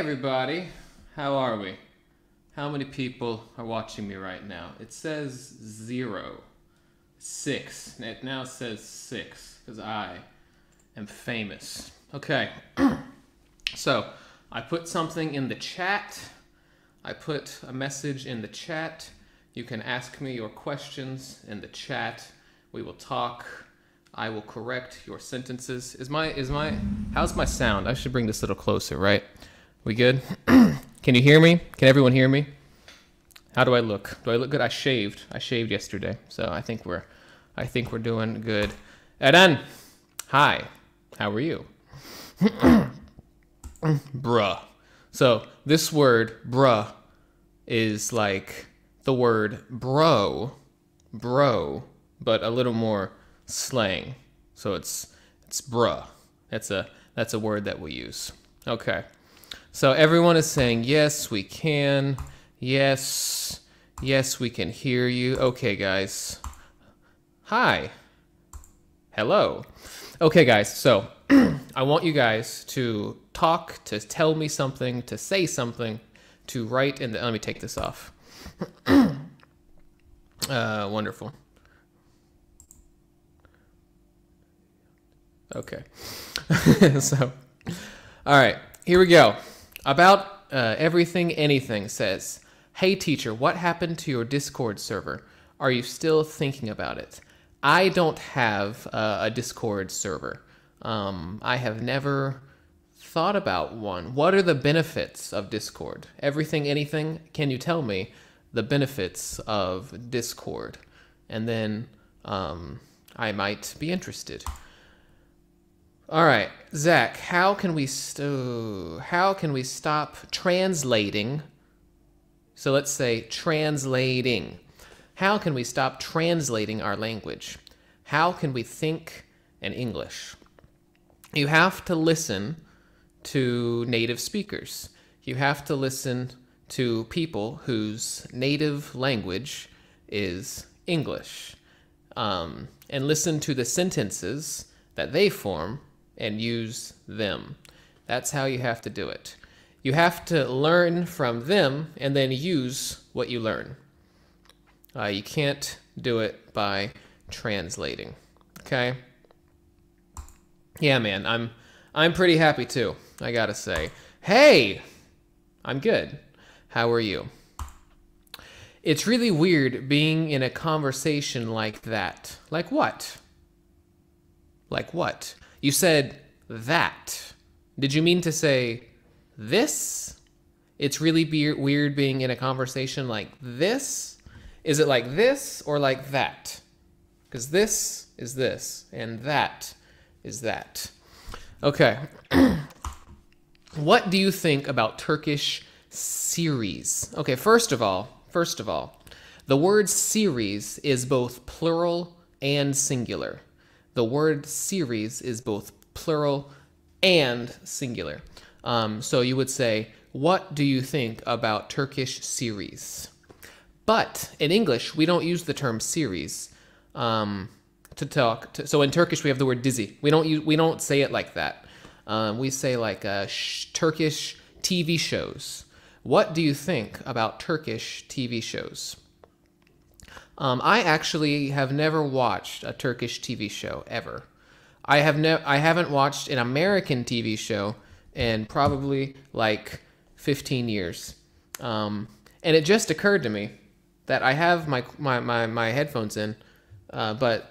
everybody, how are we? How many people are watching me right now? It says 0, 6. It now says 6 because I am famous. Okay, so I put something in the chat. I put a message in the chat. You can ask me your questions in the chat. We will talk. I will correct your sentences. How's my sound? I should bring this a little closer, right? We good? Can you hear me? Can everyone hear me? How do I look? Do I look good? I shaved yesterday, so I think we're doing good. Eren, hi. How are you? Bruh. So this word, bruh, is like the word bro, but a little more slang. So it's bruh. That's a word that we use. Okay. So everyone is saying yes, we can. Yes, we can hear you. Okay, guys. Hi. Hello. Okay, guys. So I want you guys to talk, to tell me something, to say something, to write in the. Let me take this off. Wonderful. Okay. So, all right, here we go. About everything anything says, hey teacher, what happened to your Discord server? Are you still thinking about it? I don't have a Discord server. I have never thought about one. What are the benefits of Discord? Everything anything, can you tell me the benefits of Discord? And then I might be interested. All right, Zack, how can we stop translating? So let's say translating. How can we stop translating our language? How can we think in English? You have to listen to native speakers. You have to listen to people whose native language is English. And listen to the sentences that they form and use them. That's how you have to do it. You have to learn from them and then use what you learn. You can't do it by translating. Okay? Yeah, man, I'm pretty happy too, I gotta say. Hey! I'm good. How are you? It's really weird being in a conversation like that. Like what? Like what? You said that. Did you mean to say this? It's really weird being in a conversation like this? Is it like this or like that? Because this is this and that is that. Okay. What do you think about Turkish series? Okay, first of all, the word series is both plural and singular. The word series is both plural and singular. So you would say, what do you think about Turkish series? But in English, we don't use the term series so in Turkish, we have the word dizi. We don't say it like that. We say like Turkish TV shows. What do you think about Turkish TV shows? I actually have never watched a Turkish TV show ever. I haven't watched an American TV show in probably like 15 years. And it just occurred to me that I have my headphones in, but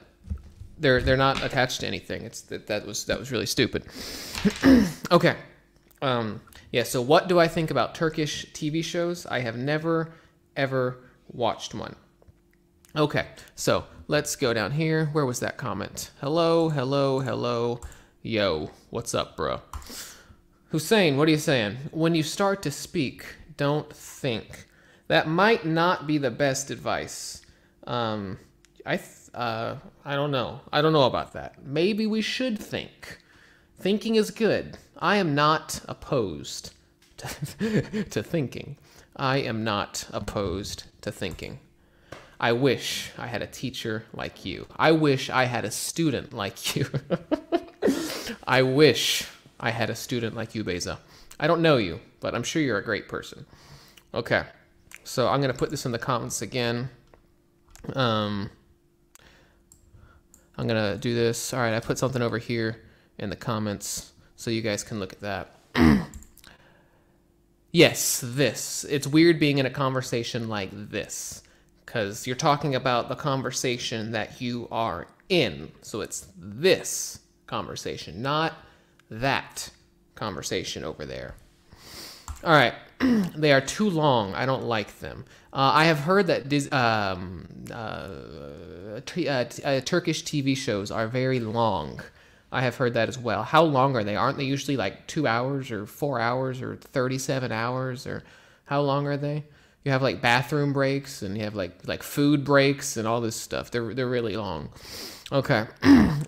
they're not attached to anything. That was really stupid. Okay. Yeah, so what do I think about Turkish TV shows? I have never ever watched one. Okay, so let's go down here. Where was that comment? Hello. Yo, what's up, bro? Hussein, what are you saying? When you start to speak, don't think. That might not be the best advice. I don't know. I don't know about that. Maybe we should think. Thinking is good. I am not opposed to thinking. I am not opposed to thinking. I wish I had a teacher like you. I wish I had a student like you. I wish I had a student like you, Beza. I don't know you, but I'm sure you're a great person. Okay, so I'm gonna put this in the comments again. I'm gonna do this. All right, I put something over here in the comments so you guys can look at that. Yes, this. It's weird being in a conversation like this because you're talking about the conversation that you are in. So it's this conversation, not that conversation over there. All right. They are too long. I don't like them. I have heard that Turkish TV shows are very long. I have heard that as well. How long are they? Aren't they usually like 2 hours or 4 hours or 37 hours? Or how long are they? You have like bathroom breaks and you have like food breaks and all this stuff. They're really long. Okay.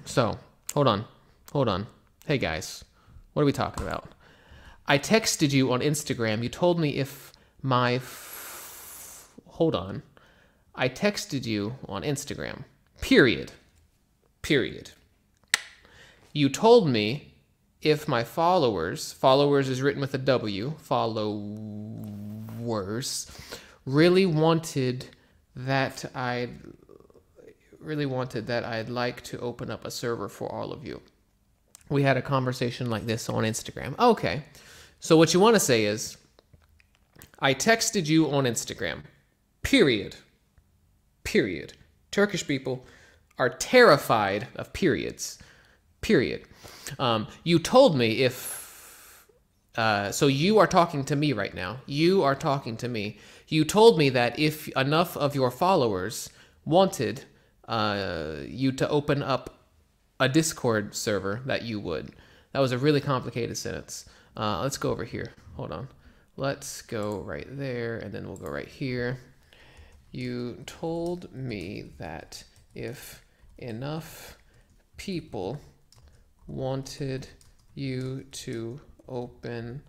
So hold on. Hey guys, what are we talking about? I texted you on Instagram. You told me if my... Hold on. I texted you on Instagram. Period. You told me if my followers is written with a W, followers, really wanted that I'd like to open up a server for all of you. We had a conversation like this on Instagram. Okay. So what you want to say is, I texted you on Instagram. Period. Turkish people are terrified of periods. Period. You told me if... so you are talking to me right now. You are talking to me. You told me that if enough of your followers wanted you to open up a Discord server, that you would. That was a really complicated sentence. Let's go over here. Hold on. Let's go right there, and then we'll go right here. You told me that if enough people wanted you to open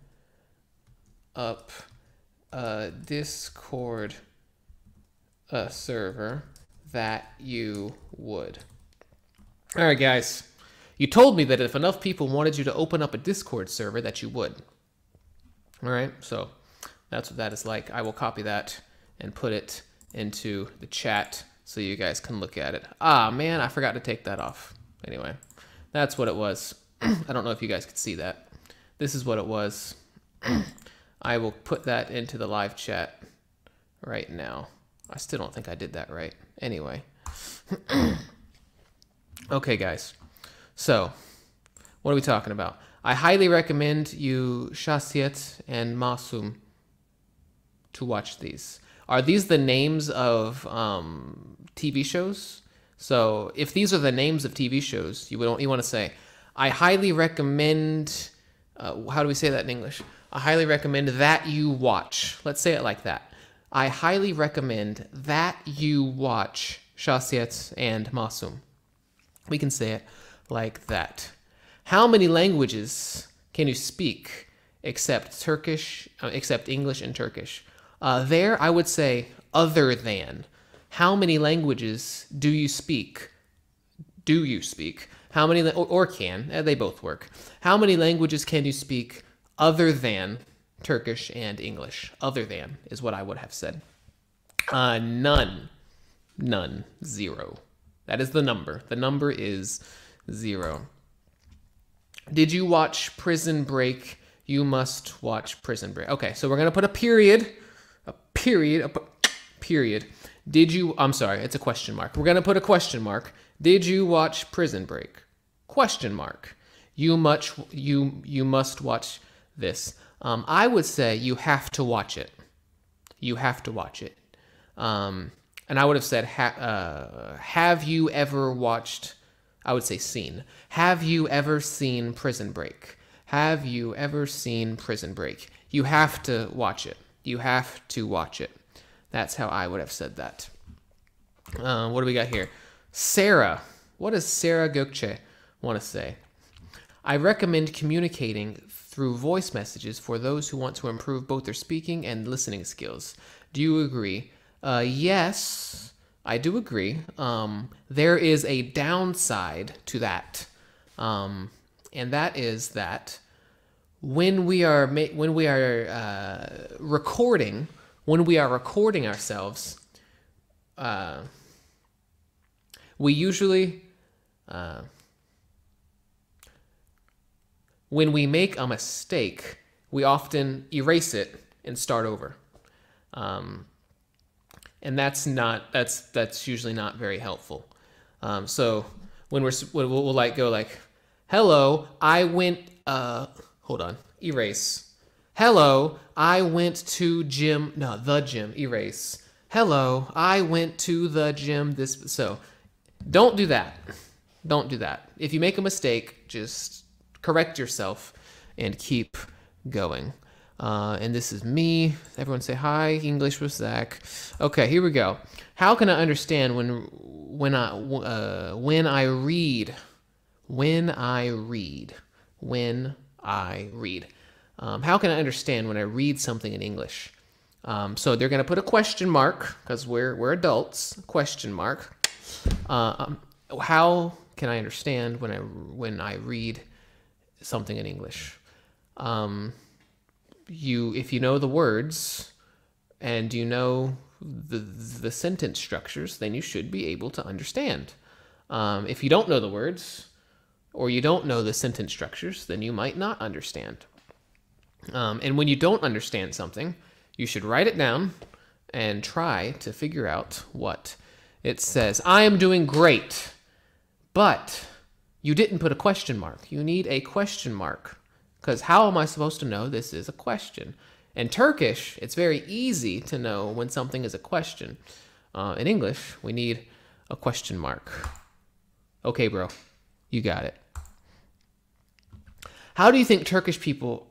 up a Discord server, that you would. All right, guys. You told me that if enough people wanted you to open up a Discord server, that you would. All right, so that's what that is like. I will copy that and put it into the chat so you guys can look at it. Ah, man, I forgot to take that off. Anyway, that's what it was. I don't know if you guys could see that. This is what it was. I will put that into the live chat right now. I still don't think I did that right. Anyway. Okay, guys. So, what are we talking about? I highly recommend you Şahsiyet and Masum to watch these. Are these the names of TV shows? So, if these are the names of TV shows, you want to say, I highly recommend... how do we say that in English? I highly recommend that you watch. Let's say it like that. I highly recommend that you watch Şahsiyet and Masum. We can say it like that. How many languages can you speak except English and Turkish? There, I would say other than. How many languages do you speak? How many, or can, they both work. How many languages can you speak other than Turkish and English? Other than is what I would have said. None. 0. That is the number. The number is 0. Did you watch Prison Break? You must watch Prison Break. Okay, so we're going to put a period. Period. Did you... I'm sorry, it's a question mark. We're going to put a question mark. Did you watch Prison Break? Question mark. You must watch this. I would say you have to watch it. You have to watch it. And I would have said, have you ever watched... I would say seen. Have you ever seen Prison Break? Have you ever seen Prison Break? You have to watch it. You have to watch it. That's how I would have said that. What do we got here? Sarah. What does Sarah Gökçe want to say? I recommend communicating through voice messages for those who want to improve both their speaking and listening skills. Do you agree? Yes, I do agree. There is a downside to that. And that is that when we are recording ourselves, we usually when we make a mistake, we often erase it and start over, and that's usually not very helpful. So when we'll like go like, hello, I went. Hold on, erase. Hello, I went to gym. No, the gym. Erase. Hello, I went to the gym. So don't do that. Don't do that. If you make a mistake, just correct yourself and keep going. And this is me. Everyone say hi. English with Zack. Okay, here we go. How can I understand when I read? How can I understand when I read something in English? So they're going to put a question mark because we're adults. Question mark. How can I understand when I read something in English? If you know the words and you know the sentence structures, then you should be able to understand. If you don't know the words or you don't know the sentence structures, then you might not understand. And when you don't understand something, you should write it down and try to figure out what it says. I am doing great, but you didn't put a question mark. You need a question mark, because how am I supposed to know this is a question? In Turkish, it's very easy to know when something is a question. In English, we need a question mark. Okay, bro, you got it. How do you think Turkish people...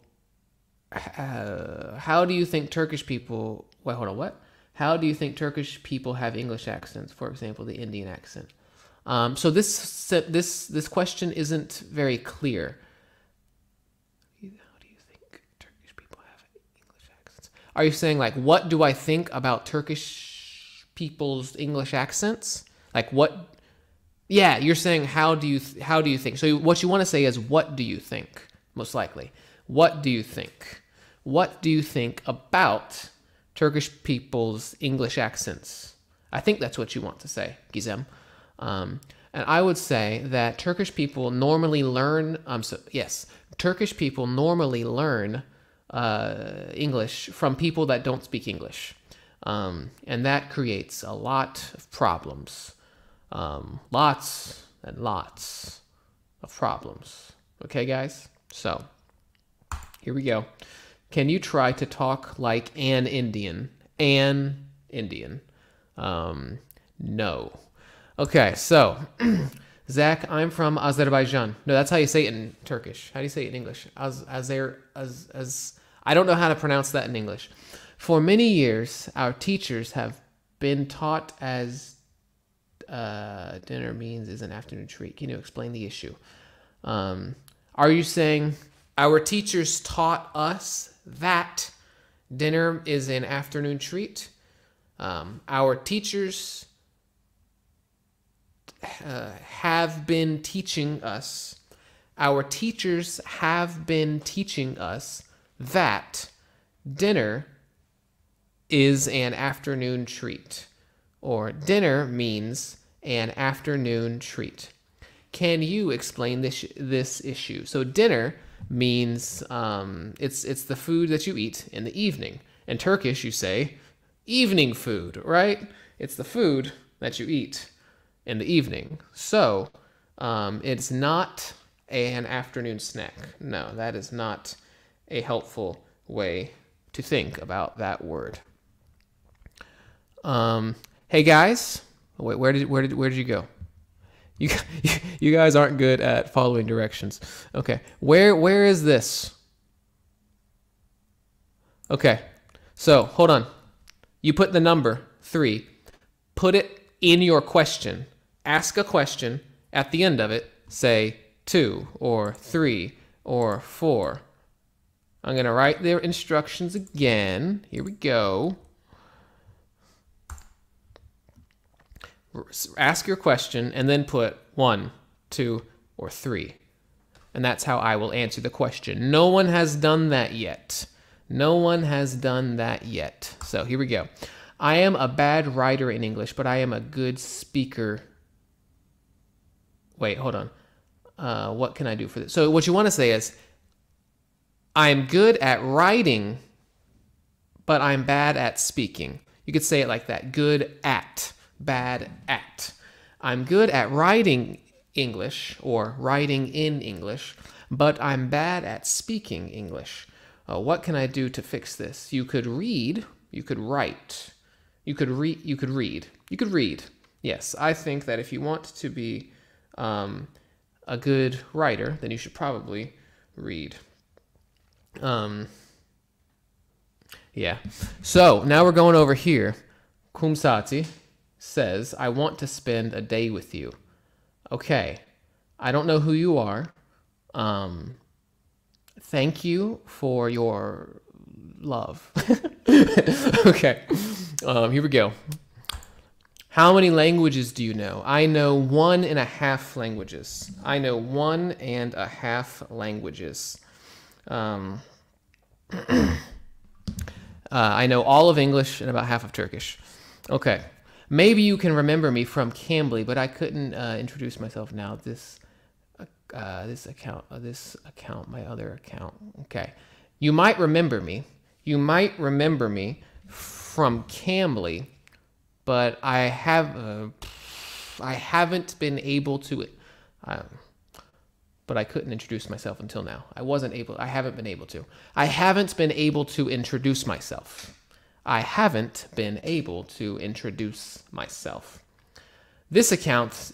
how do you think Turkish people... Wait, hold on, what? How do you think Turkish people have English accents? For example, the Indian accent. So this question isn't very clear. How do you think Turkish people have English accents? Are you saying, like, what do I think about Turkish people's English accents? Like, what? Yeah, you're saying how do you think? So what you want to say is, what do you think? Most likely, what do you think? What do you think about Turkish people's English accents? I think that's what you want to say, Gizem. And I would say that Turkish people normally learn. Turkish people normally learn English from people that don't speak English, and that creates a lot of problems. Lots and lots of problems. Okay, guys? So, here we go. Can you try to talk like an Indian? An Indian. No. Okay, so, Zack, I'm from Azerbaijan. No, that's how you say it in Turkish. How do you say it in English? I don't know how to pronounce that in English. For many years, our teachers have been taught as dinner means is an afternoon treat. Can you explain the issue? Are you saying our teachers taught us that dinner is an afternoon treat? Our teachers have been teaching us. Our teachers have been teaching us that dinner is an afternoon treat, or dinner means an afternoon treat. Can you explain this issue? So dinner means it's the food that you eat in the evening. In Turkish, you say evening food, right? It's the food that you eat in the evening. So it's not an afternoon snack. No, that is not a helpful way to think about that word. Hey guys, wait, where did you go? You guys aren't good at following directions. Okay, where is this? Okay, so hold on. You put the number 3. Put it in your question. Ask a question. At the end of it, say 2 or 3 or 4. I'm gonna write their instructions again. Here we go. Ask your question and then put 1, 2, or 3. and that's how I will answer the question. No one has done that yet. No one has done that yet. So here we go. I am a bad writer in English, but I am a good speaker. Wait, hold on. What can I do for this? So what you want to say is, I'm good at writing, but I'm bad at speaking. You could say it like that. Good at, bad at. I'm good at writing English or writing in English, but I'm bad at speaking English. What can I do to fix this? You could read, you could write, you could read, you could read, you could read. Yes, I think that if you want to be a good writer, then you should probably read. Yeah. So now we're going over here. Kumsati says, I want to spend a day with you. Okay. I don't know who you are. Thank you for your love. Okay. Here we go. How many languages do you know? I know 1.5 languages. I know 1.5 languages. I know all of English and about half of Turkish. Okay. Maybe you can remember me from Cambly, but I couldn't introduce myself now. This account, my other account. Okay. You might remember me. You might remember me from Cambly, but I haven't been able to. But I couldn't introduce myself until now. I haven't been able to. I haven't been able to introduce myself. I haven't been able to introduce myself. This account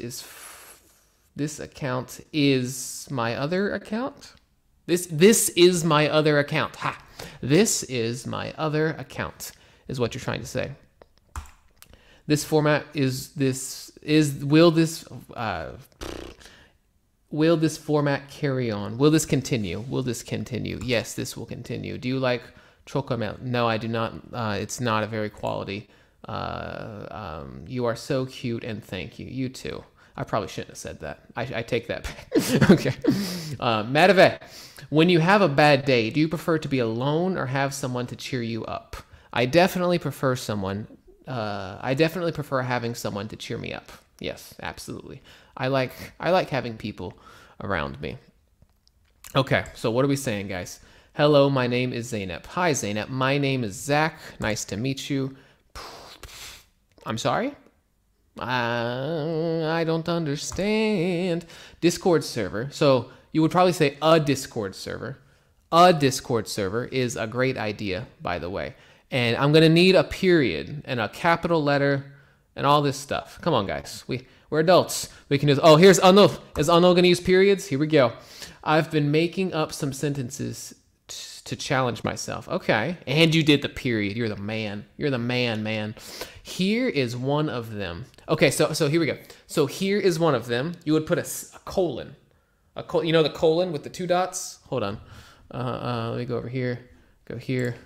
is my other account. This is my other account. Ha! This is my other account, is what you're trying to say. This format will this format carry on? Will this continue? Will this continue? Yes, this will continue. Do you like chocolate? No, I do not. It's not a very quality. You are so cute and thank you. You too. I probably shouldn't have said that. I take that back. Okay. Merve, when you have a bad day, do you prefer to be alone or have someone to cheer you up? I definitely prefer having someone to cheer me up. Yes, absolutely. I like having people around me. Okay, so what are we saying, guys? Hello, my name is Zainab. Hi, Zainab. My name is Zack. Nice to meet you. I'm sorry? I don't understand. Discord server. So you would probably say a Discord server. A Discord server is a great idea, by the way. And I'm going to need a period and a capital letter and all this stuff. Come on, guys. We're adults. We can do. Oh, here's Anil. Is Anil going to use periods? Here we go. I've been making up some sentences to challenge myself. Okay. And you did the period. You're the man. You're the man. Here is one of them. Okay, so here we go. So here is one of them. You would put a colon. You know the colon with the 2 dots? Hold on. Let me go over here. Go here.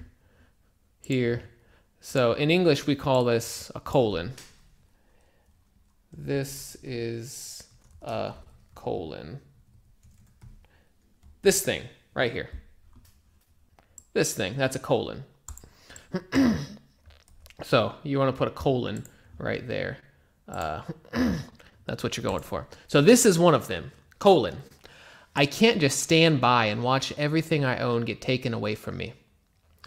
Here. So in English, we call this a colon. This is a colon. This thing right here. This thing, that's a colon. So you want to put a colon right there. That's what you're going for. So this is one of them. Colon. I can't just stand by and watch everything I own get taken away from me.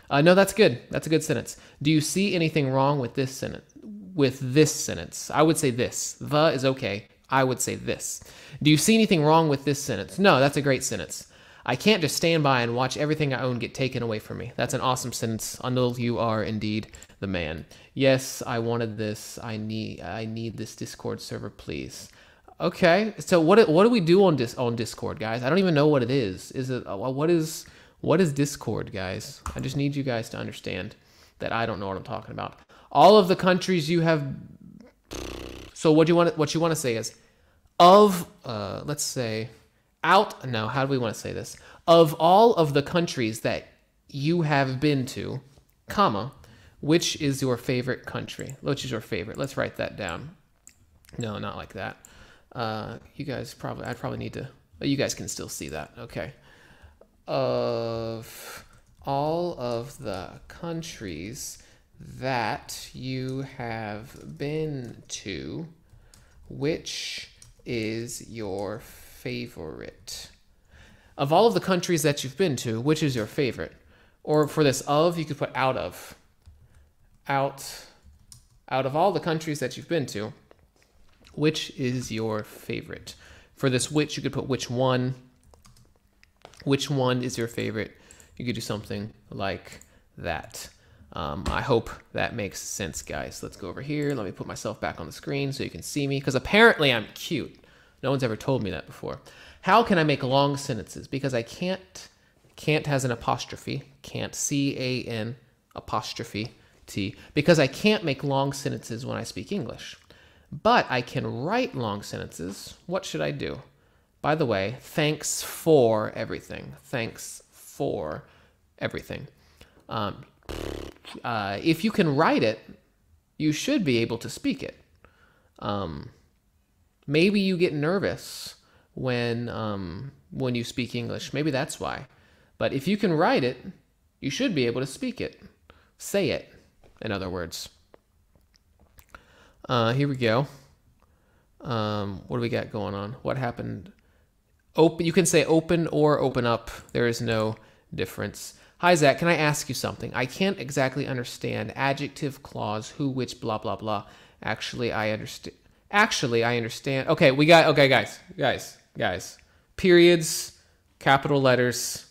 No, that's good. That's a good sentence. Do you see anything wrong with this sentence? I would say this. The is okay. I would say this. Do you see anything wrong with this sentence? No, that's a great sentence. I can't just stand by and watch everything I own get taken away from me. That's an awesome sentence. Anil, you are indeed the man. Yes, I wanted this. I need this Discord server, please. Okay. So what do we do on Discord, guys? I don't even know what it is. What is Discord, guys? I just need you guys to understand that I don't know what I'm talking about. All of the countries you have. So what you want to say is of let's say out. No, how do we want to say this? Of all of the countries that you have been to, comma, which is your favorite country? Which is your favorite? Let's write that down. No, not like that. You guys I'd probably need to Oh, you guys can still see that. Okay. Of all of the countries that you have been to, which is your favorite? Of all of the countries that you've been to, which is your favorite? Or for this of, you could put out of. Out of all the countries that you've been to, which is your favorite? For this which, you could put which one. Which one is your favorite? You could do something like that. I hope that makes sense, guys. Let's go over here. Let me put myself back on the screen so you can see me, because apparently I'm cute. No one's ever told me that before. How can I make long sentences? Because I can't has an apostrophe. Can't, C-A-N, apostrophe T. Because I can't make long sentences when I speak English. But I can write long sentences. What should I do? By the way, thanks for everything. Thanks for everything. If you can write it, you should be able to speak it. Maybe you get nervous when you speak English. Maybe that's why. But if you can write it, you should be able to speak it. Say it, in other words. Here we go. What do we got going on? What happened? Open. You can say open or open up. There is no difference. Hi, Zach. Can I ask you something? I can't exactly understand adjective, clause, who, which, blah, blah, blah. Actually, I understand. Okay, guys. Periods, capital letters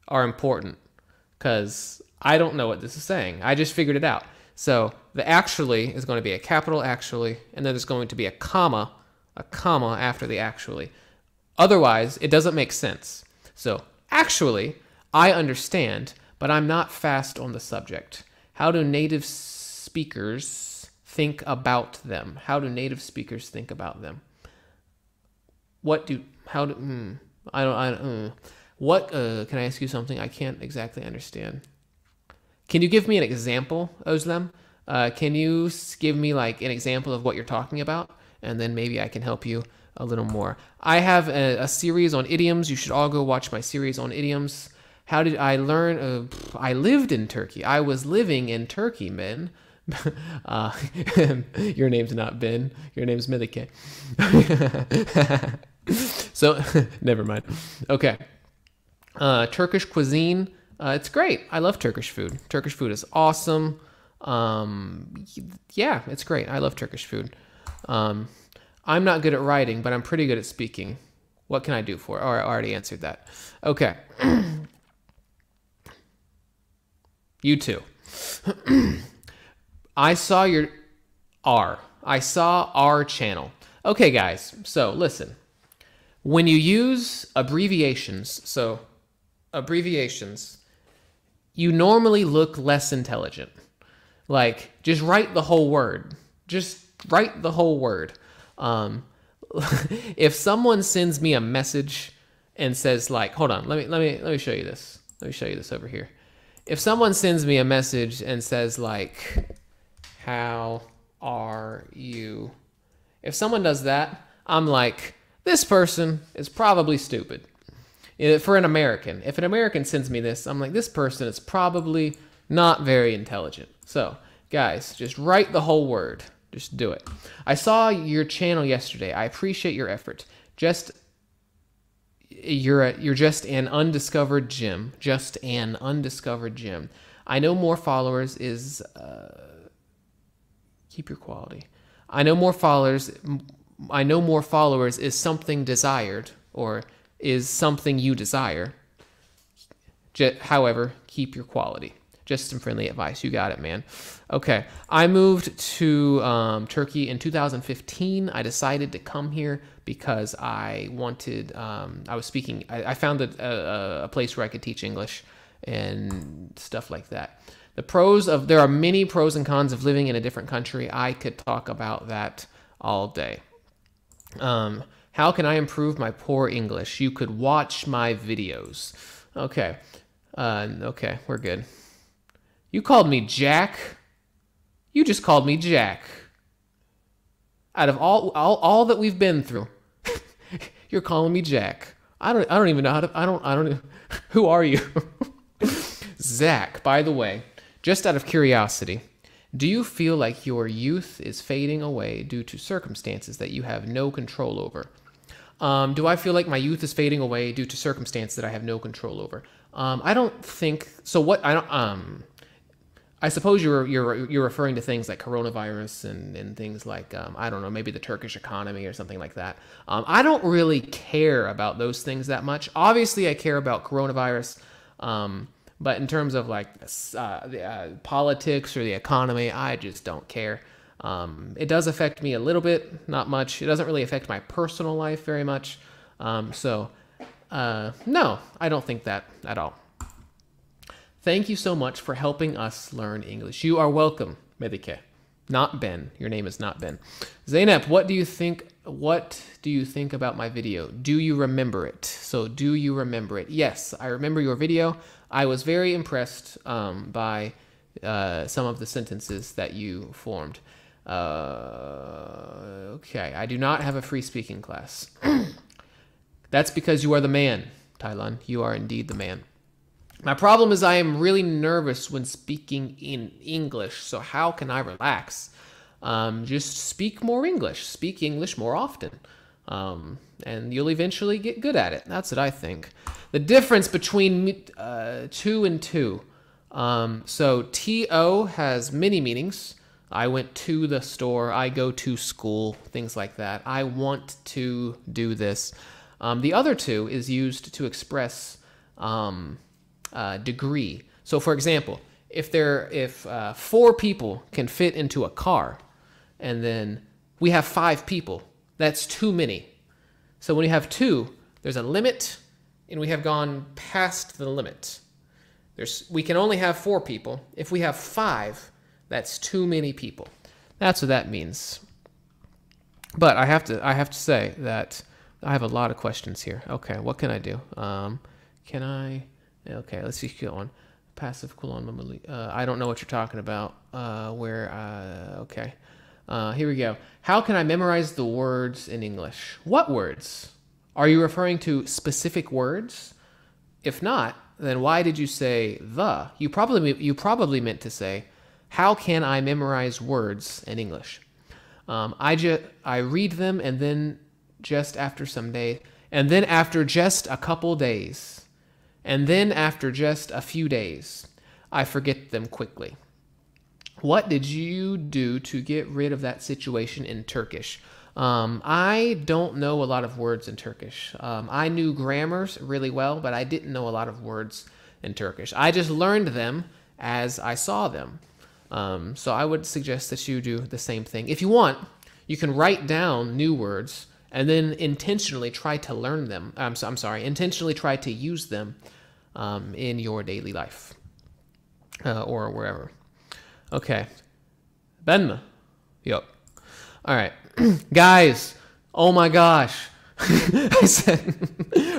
are important because I don't know what this is saying. I just figured it out. So the actually is going to be a capital actually, and then there's going to be a comma after the actually. Otherwise, it doesn't make sense. So actually, I understand, but I'm not fast on the subject. How do native speakers think about them? How do native speakers think about them? What can I ask you something? I can't exactly understand. Can you give me an example, Özlem? Can you give me like an example of what you're talking about? And then maybe I can help you a little more. I have a series on idioms. You should all go watch my series on idioms. How did I learn? I lived in Turkey. I was living in Turkey, men. Your name's not Ben. Your name's Melike. So, never mind. Okay. Turkish cuisine. It's great. I love Turkish food. Turkish food is awesome. Yeah, it's great. I love Turkish food. I'm not good at writing, but I'm pretty good at speaking. What can I do for it? Oh, I already answered that. Okay. You too. I saw our channel. Okay, guys. So listen. When you use abbreviations, you normally look less intelligent. Like, just write the whole word. Just write the whole word. If someone sends me a message and says like, hold on, let me show you this. Let me show you this over here. If someone sends me a message and says like, how are you? If someone does that, I'm like, this person is probably stupid. For an American, if an American sends me this, I'm like, this person is probably not very intelligent. So, guys, just write the whole word. Just do it. I saw your channel yesterday. I appreciate your effort. You're just an undiscovered gem. Just an undiscovered gem. I know more followers is keep your quality. I know more followers is something desired, or is something you desire. However, keep your quality. Just some friendly advice. You got it, man. Okay. I moved to Turkey in 2015. I decided to come here because I wanted, I found a place where I could teach English and stuff like that. There are many pros and cons of living in a different country. I could talk about that all day. How can I improve my poor English? You could watch my videos. Okay. Okay, we're good. You called me Jack. You just called me Jack. Out of all that we've been through, You're calling me Jack. I don't even know how to, I don't, who are you? Zack, by the way, just out of curiosity, do you feel like your youth is fading away due to circumstances that you have no control over? Do I feel like my youth is fading away due to circumstances that I have no control over? I don't think so. What I don't. I suppose you're referring to things like coronavirus and things like I don't know, maybe the Turkish economy or something like that. I don't really care about those things that much. Obviously, I care about coronavirus, but in terms of like politics or the economy, I just don't care. It does affect me a little bit, not much. It doesn't really affect my personal life very much. No, I don't think that at all. Thank you so much for helping us learn English. You are welcome, Medike. Not Ben. Your name is not Ben. Zainab, what do you think about my video? Do you remember it? So, do you remember it? Yes, I remember your video. I was very impressed by some of the sentences that you formed. Okay, I do not have a free speaking class. That's because you are the man, Thailand. You are indeed the man. My problem is I am really nervous when speaking in English, so how can I relax? Just speak more English. Speak English more often. And you'll eventually get good at it. That's what I think. The difference between two and two. So TO has many meanings. I went to the store. I go to school. Things like that. I want to do this. The other two is used to express degree. So, for example, if 4 people can fit into a car, and then we have 5 people, that's too many. So when you have 2, there's a limit, and we have gone past the limit. We can only have 4 people. If we have 5, that's too many people. That's what that means. But I have to say that I have a lot of questions here. Okay, what can I do? Can I? Okay, let's just go on. Passive kulon. I don't know what you're talking about. Okay. Here we go. How can I memorize the words in English? What words? Are you referring to specific words? If not, then why did you say the? You probably meant to say, how can I memorize words in English? I read them, and then just after some day, and then after just a couple days, and then after just a few days, I forget them quickly. What did you do to get rid of that situation in Turkish? I don't know a lot of words in Turkish. I knew grammars really well, but I didn't know a lot of words in Turkish. I just learned them as I saw them. So I would suggest that you do the same thing. If you want, you can write down new words and then intentionally try to learn them. Intentionally try to use them in your daily life or wherever. Okay. Ben mi? Yup. All right. Guys, oh my gosh. I said,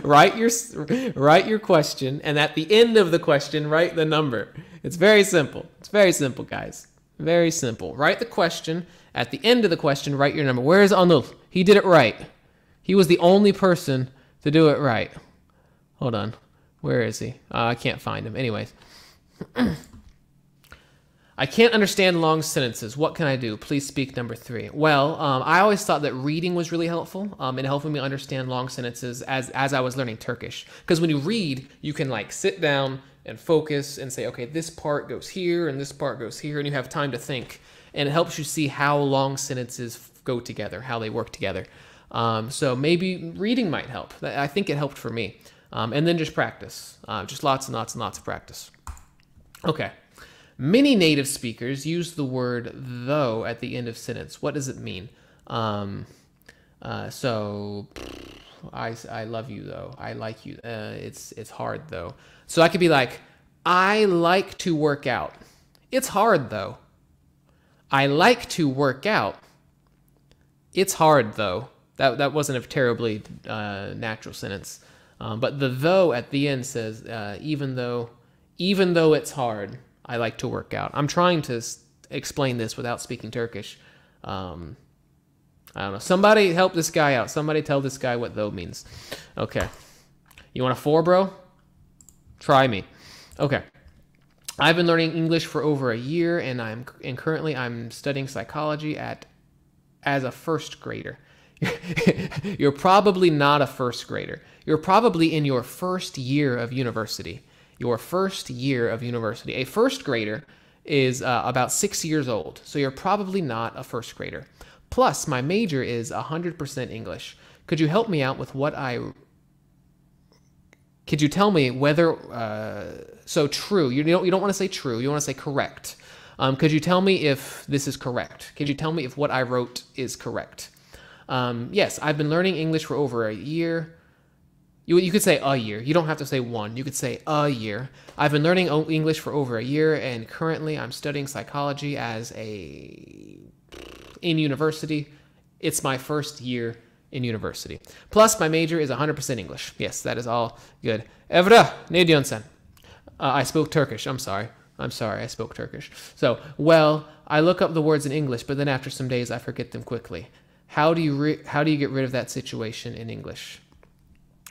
write your question, and at the end of the question, write the number. It's very simple. It's very simple, guys. Very simple. Write the question. At the end of the question, write your number. Where is Anul? He did it right. He was the only person to do it right. Hold on. Where is he? I can't find him. Anyways. I can't understand long sentences. What can I do? Please speak number 3. Well, I always thought that reading was really helpful in helping me understand long sentences as I was learning Turkish. Because when you read, you can like sit down and focus and say, okay, this part goes here and this part goes here, and you have time to think. And it helps you see how long sentences go together, how they work together. So maybe reading might help. I think it helped for me. And then just practice. Just lots and lots and lots of practice. Okay. Many native speakers use the word though at the end of sentence. What does it mean? So I love you though. I like you. It's hard though. So I could be like, I like to work out. It's hard though. I like to work out. It's hard though. That wasn't a terribly natural sentence. But the though at the end says, even though it's hard, I like to work out. I'm trying to explain this without speaking Turkish. I don't know. Somebody help this guy out. Somebody tell this guy what though means. Okay. You want a 4, bro? Try me. Okay. I've been learning English for over a year, and currently I'm studying psychology as a first grader. You're probably not a first grader. You're probably in your first year of university. Your first year of university. A first grader is about 6 years old, so you're probably not a first grader. Plus, my major is 100% English. Could you help me out with what Could you tell me whether, so true, you don't want to say true, you want to say correct. Could you tell me if this is correct? Could you tell me if what I wrote is correct? Yes, I've been learning English for over a year. You could say a year. You don't have to say one. You could say a year. I've been learning English for over a year, and currently I'm studying psychology in university. It's my first year in university. Plus, my major is 100% English. Yes, that is all good. Evra, ne diyorsun? I spoke Turkish. I'm sorry, I spoke Turkish. So, well, I look up the words in English, but then after some days, I forget them quickly. How do you get rid of that situation in English?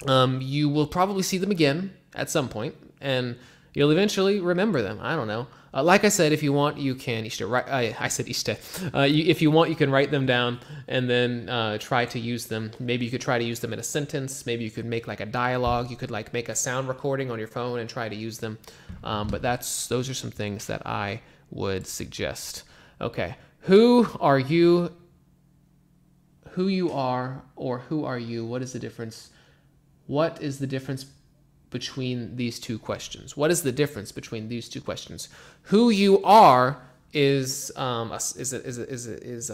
You will probably see them again at some point, and you'll eventually remember them. I don't know. Like I said, if you want, you can write. I said if you want, you can write them down and then try to use them. Maybe you could try to use them in a sentence. Maybe you could make like a dialogue. You could like make a sound recording on your phone and try to use them. But those are some things that I would suggest. Okay, who are you? Who you are or who are you? What is the difference? What is the difference between these two questions? What is the difference between these two questions? Who you are is a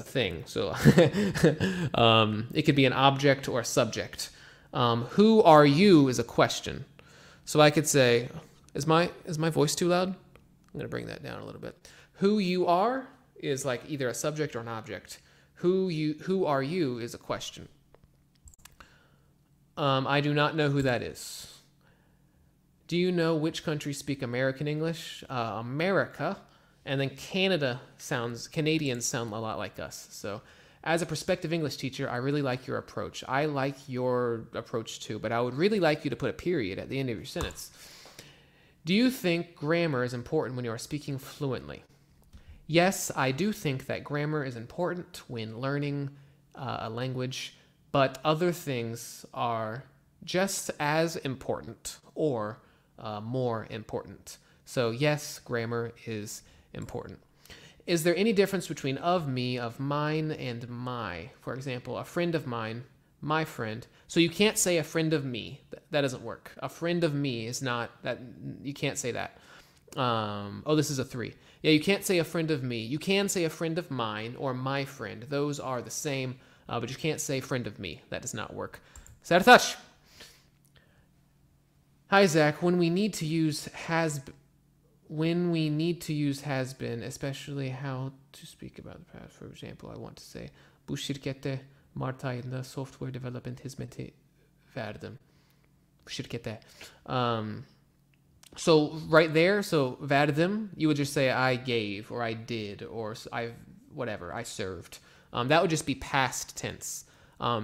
thing. So it could be an object or a subject. Who are you is a question. So I could say, is my voice too loud? I'm gonna bring that down a little bit. Who you are is like either a subject or an object. Who are you is a question. I do not know who that is. Do you know which countries speak American English? America, and then Canadians sound a lot like us. So as a prospective English teacher, I really like your approach. I like your approach too, but I would really like you to put a period at the end of your sentence. Do you think grammar is important when you are speaking fluently? Yes, I do think that grammar is important when learning a language, but other things are just as important or more important. So yes, grammar is important. Is there any difference between of me, of mine, and my? For example, a friend of mine, my friend. So you can't say a friend of me. That doesn't work. A friend of me is not that. You can't say that. Oh, this is a 3. Yeah, you can't say a friend of me. You can say a friend of mine or my friend. Those are the same, but you can't say friend of me. That does not work. Sertaç. Hi, Zach. When we need to use has been, especially how to speak about the past. For example, I want to say, bu şirkette Mart ayında software development hizmeti verdim. Bu şirkette. So right there, so verdim, you would just say I gave or I did or I served. That would just be past tense.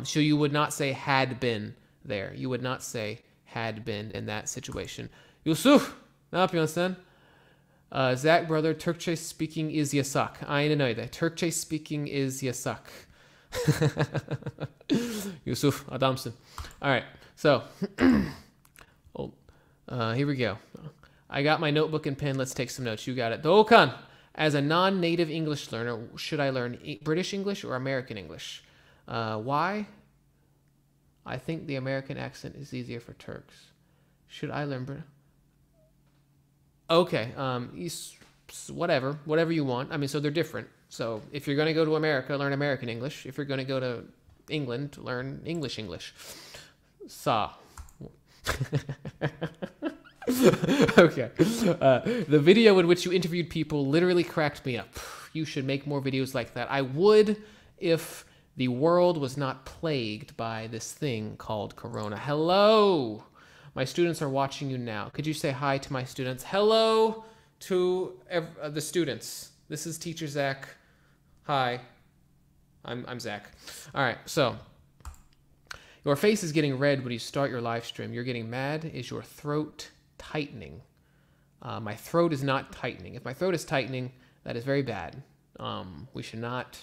So you would not say had been there. You would not say had been in that situation. Yusuf, ne yapıyorsun sen? Zack brother, Türkçe speaking is yasak. Aynen öyle. Türkçe speaking is yasak. Yusuf, adamsın. All right, so here we go. I got my notebook and pen. Let's take some notes. You got it. Doğukan, as a non-native English learner, should I learn British English or American English? Why? I think the American accent is easier for Turks. Should I learn British? Okay, whatever you want. I mean, so they're different. So if you're going to go to America, learn American English. If you're going to go to England, learn English. Sa. Okay. The video in which you interviewed people literally cracked me up. You should make more videos like that. I would if the world was not plagued by this thing called Corona. Hello! My students are watching you now. Could you say hi to my students? Hello to the students. This is Teacher Zack. Hi. I'm Zach. All right, so your face is getting red when you start your live stream. You're getting mad. Is your throat tightening? My throat is not tightening. If my throat is tightening, that is very bad. We should not.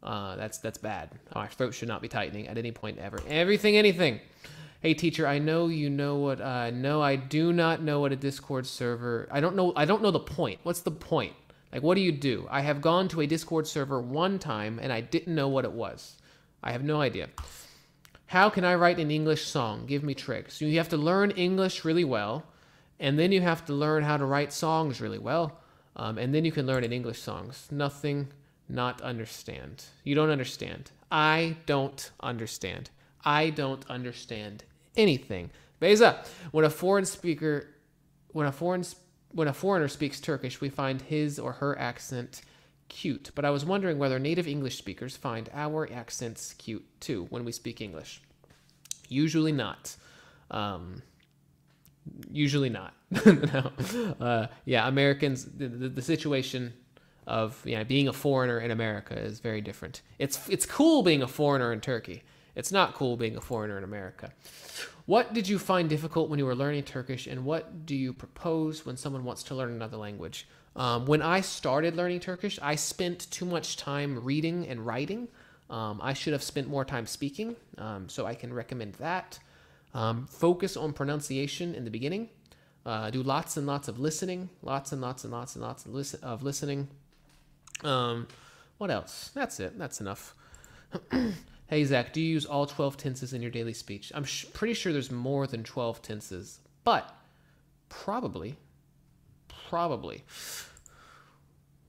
That's bad. My throat should not be tightening at any point ever. Anything. Hey teacher, I know you know what. No, I do not know what a Discord server. I don't know the point. What's the point? Like, what do you do? I have gone to a Discord server one time and I didn't know what it was. I have no idea. How can I write an English song? Give me tricks. You have to learn English really well, and then you have to learn how to write songs really well, and then you can learn in English songs. Nothing, not understand. You don't understand. I don't understand. I don't understand anything. Beza, when a foreigner speaks Turkish, we find his or her accent cute. But I was wondering whether native English speakers find our accents cute too when we speak English. Usually not. Usually not. No. Yeah, Americans, the situation of being a foreigner in America is very different. It's cool being a foreigner in Turkey. It's not cool being a foreigner in America. What did you find difficult when you were learning Turkish, and what do you propose when someone wants to learn another language? When I started learning Turkish, I spent too much time reading and writing. I should have spent more time speaking, so I can recommend that. Focus on pronunciation in the beginning. Do lots and lots of listening. Lots and lots and lots and lots of listening. What else? That's it. That's enough. Hey, Zach, do you use all 12 tenses in your daily speech? I'm pretty sure there's more than 12 tenses, but probably.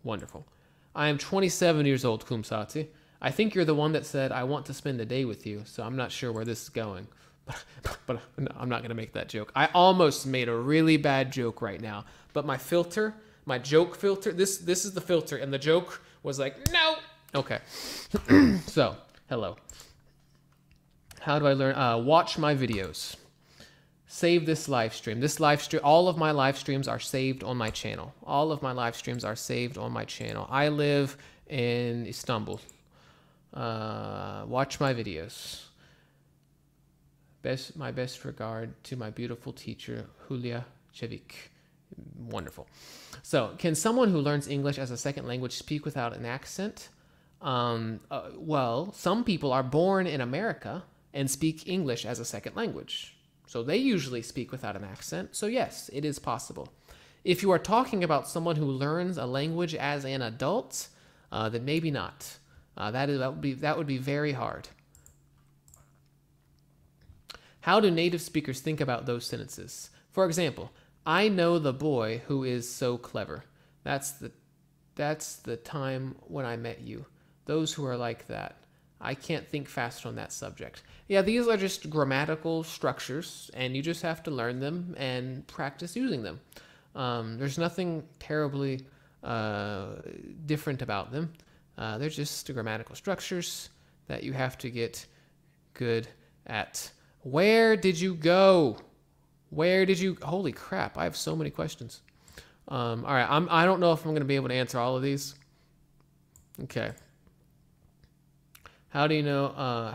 Wonderful. I am 27 years old, Kumsati. I think you're the one that said, I want to spend the day with you, so I'm not sure where this is going. But no, I'm not going to make that joke. I almost made a really bad joke right now, but my filter, my joke filter, this is the filter, and the joke was like, no. Okay. So, hello. How do I learn? Watch my videos. Save this live stream. All of my live streams are saved on my channel. All of my live streams are saved on my channel. I live in Istanbul. Watch my videos. My best regard to my beautiful teacher, Julia Chevik. Wonderful. So, can someone who learns English as a second language speak without an accent? Well, some people are born in America and speak English as a second language. So they usually speak without an accent. So yes, it is possible. If you are talking about someone who learns a language as an adult, then maybe not. That would be very hard. How do native speakers think about those sentences? For example, I know the boy who is so clever. That's the time when I met you. Those who are like that. I can't think fast on that subject. Yeah, these are just grammatical structures, and you just have to learn them and practice using them. There's nothing terribly different about them. They're just grammatical structures that you have to get good at. Where did you go? Holy crap, I have so many questions. All right, I don't know if I'm going to be able to answer all of these. Okay. How do you know?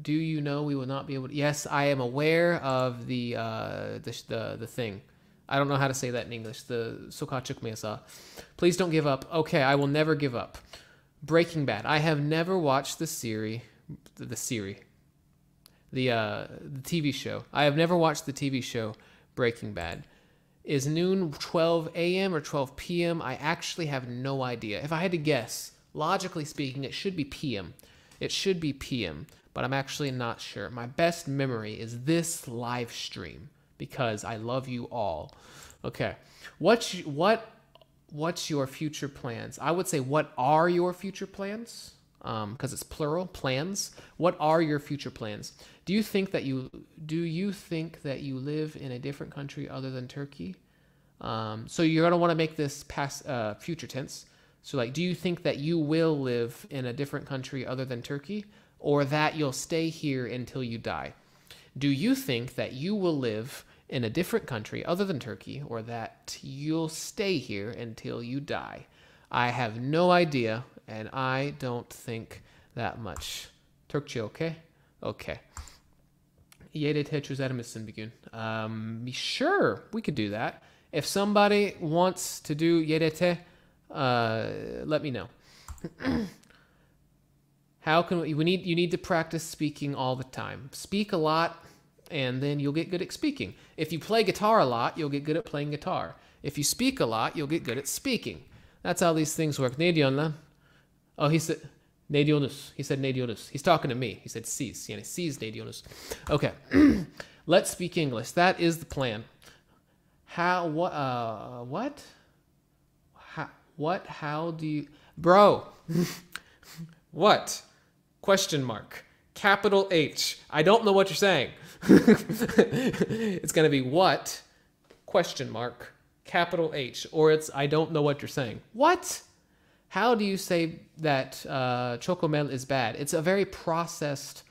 Do you know we will not be able to? Yes, I am aware of the thing. I don't know how to say that in English. The Sokachuk Mesa. Please don't give up. Okay, I will never give up. Breaking Bad. I have never watched the TV show. I have never watched the TV show Breaking Bad. Is noon 12 a.m. or 12 p.m.? I actually have no idea. If I had to guess, logically speaking, it should be p.m. It should be p.m., but I'm actually not sure. My best memory is this live stream because I love you all. Okay. What's your future plans? I would say, what are your future plans? Because it's plural, plans. What are your future plans? Do you think that you live in a different country other than Turkey? So you're gonna want to make this past future tense. So like, do you think that you will live in a different country other than Turkey, or that you'll stay here until you die? Do you think that you will live in a different country other than Turkey, or that you'll stay here until you die? I have no idea, and I don't think that much. Türkçe okay? Okay. YDT çözer misin bir gün? Sure, we could do that. If somebody wants to do YDT, let me know. How can you need to practice speaking all the time. Speak a lot, and then you'll get good at speaking. If you play guitar a lot, you'll get good at playing guitar. If you speak a lot, you'll get good at speaking. That's how these things work. Ne diyorsun lan? Oh, he said ne diyorsunuz? He said ne diyorsunuz. He's talking to me. He said siz. Yani siz ne diyorsunuz? Okay. Let's speak English. That is the plan. How how do you bro? What? Question mark. Capital H. I don't know what you're saying. It's going to be what? Question mark. Capital H. Or it's I don't know what you're saying. What? How do you say that chocomel is bad? It's a very processed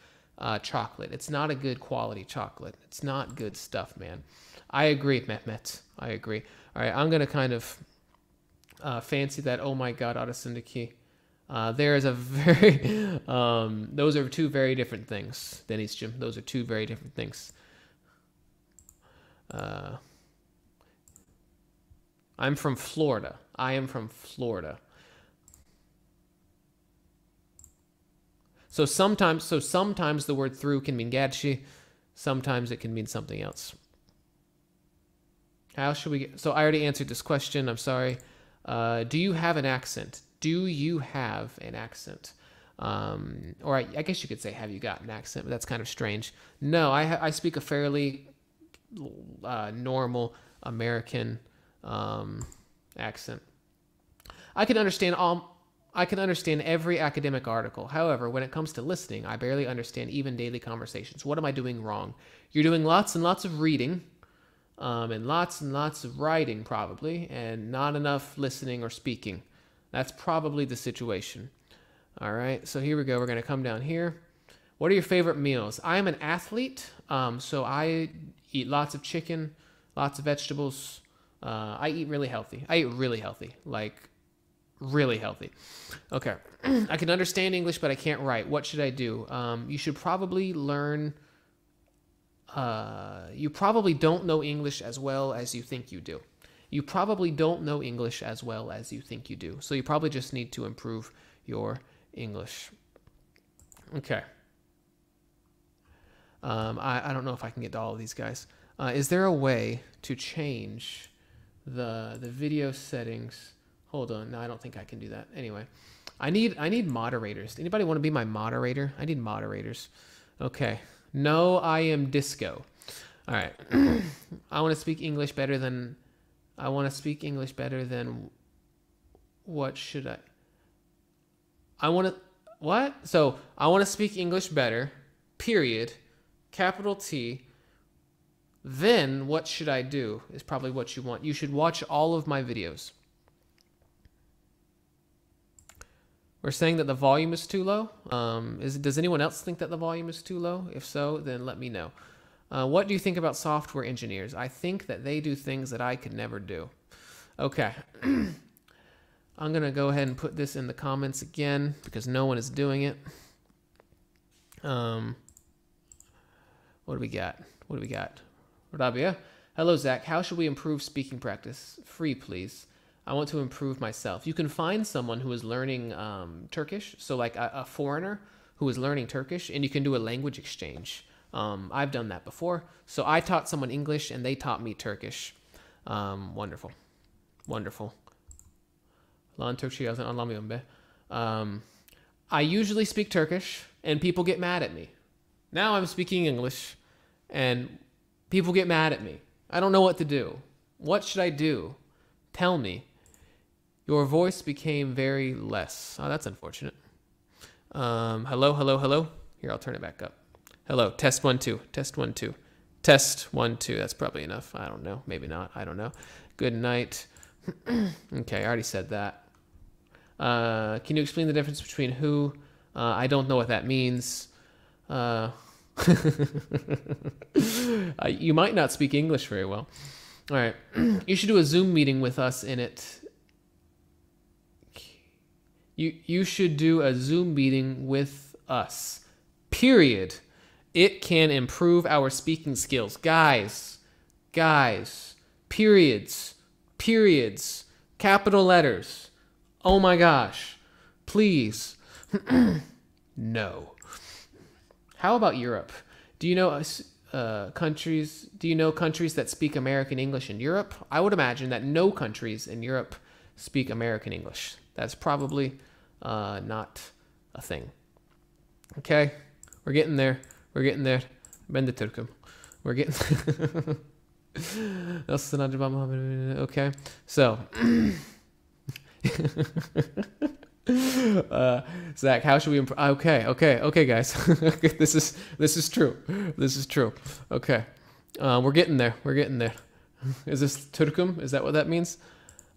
chocolate. It's not a good quality chocolate. It's not good stuff, man. I agree, Mehmet. I agree. All right, I'm going to kind of fancy that. Oh my God, arasındaki. There is a very, those are two very different things, Denizciğim. Those are two very different things. I'm from Florida. I am from Florida. So sometimes the word through can mean gerçi. Sometimes it can mean something else. How should we get, so I already answered this question. I'm sorry. Do you have an accent? Do you have an accent? Or I guess you could say, have you got an accent? But that's kind of strange. No, I speak a fairly normal American accent. I can understand every academic article. However, when it comes to listening, I barely understand even daily conversations. What am I doing wrong? You're doing lots and lots of reading, and lots of writing probably, and not enough listening or speaking. That's probably the situation. All right, so here we go. We're going to come down here. What are your favorite meals? I am an athlete, so I eat lots of chicken, lots of vegetables. I eat really healthy. I eat really healthy, like really healthy. Okay, I can understand English, but I can't write. What should I do? You should probably learn. You probably don't know English as well as you think you do. You probably don't know English as well as you think you do. So you probably just need to improve your English. Okay. I don't know if I can get to all of these guys. Is there a way to change the video settings? Hold on. No, I don't think I can do that. Anyway, I need moderators. Anybody want to be my moderator? I need moderators. Okay. No, I am disco. All right. I want to speak English better than what should I want to what? So, I want to speak English better. Period. Capital T. Then what should I do is probably what you want. You should watch all of my videos. We're saying that the volume is too low. Does anyone else think that the volume is too low? If so, then let me know. What do you think about software engineers? I think that they do things that I could never do. Okay. I'm going to go ahead and put this in the comments again because no one is doing it. What do we got? Rabia. Hello, Zack. How should we improve speaking practice? Free, please. I want to improve myself. You can find someone who is learning Turkish, so like a foreigner who is learning Turkish, and you can do a language exchange. I've done that before. So I taught someone English, and they taught me Turkish. Wonderful. Lan Türkçe yazın anlamıyorum be. I usually speak Turkish, and people get mad at me. Now I'm speaking English, and people get mad at me. I don't know what to do. What should I do? Tell me. Your voice became very less. Oh, that's unfortunate. Hello. Here, I'll turn it back up. Hello, test 1 2. Test 1 2. Test 1 2. That's probably enough. I don't know. Maybe not. I don't know. Good night. Okay, I already said that. Can you explain the difference between who? I don't know what that means. You might not speak English very well. All right. You should do a Zoom meeting with us in it. You should do a Zoom meeting with us. Period. It can improve our speaking skills. Guys, periods, capital letters. Oh my gosh. Please. No. How about Europe? Do you know countries that speak American English in Europe? I would imagine that no countries in Europe speak American English. That's probably not a thing. Okay, we're getting there. Ben de Türk'üm. We're getting okay, so Zach, how should we improve? Okay, guys. This is true. Okay, we're getting there. Is this Türk'üm? Is that what that means?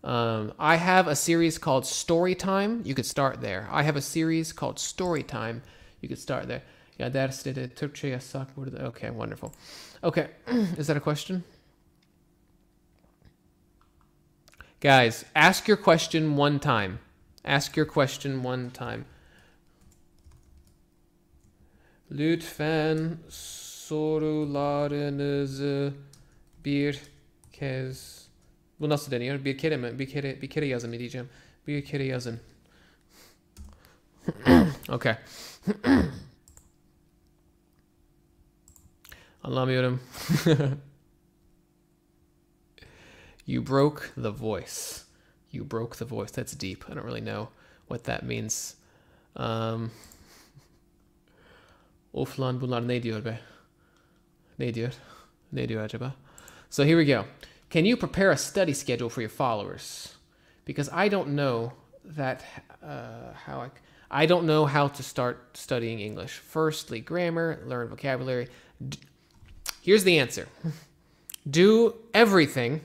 I have a series called Story Time. You could start there. I have a series called Story Time. You could start there. Yeah, that's Türkçe yasak. Okay, wonderful. Okay, is that a question? Guys, ask your question one time. Lütfen sorularınızı bir kez... Bu nasıl deniyor? Bir kere mi? Bir kere yazın mı diyeceğim? Bir kere yazın. Okay. Anlamıyorum. You broke the voice. That's deep. I don't really know what that means. Of lan bunlar ne diyor be? Ne diyor acaba? So here we go. Can you prepare a study schedule for your followers? Because I don't know that I don't know how to start studying English. Firstly, grammar, learn vocabulary. Here's the answer. Do everything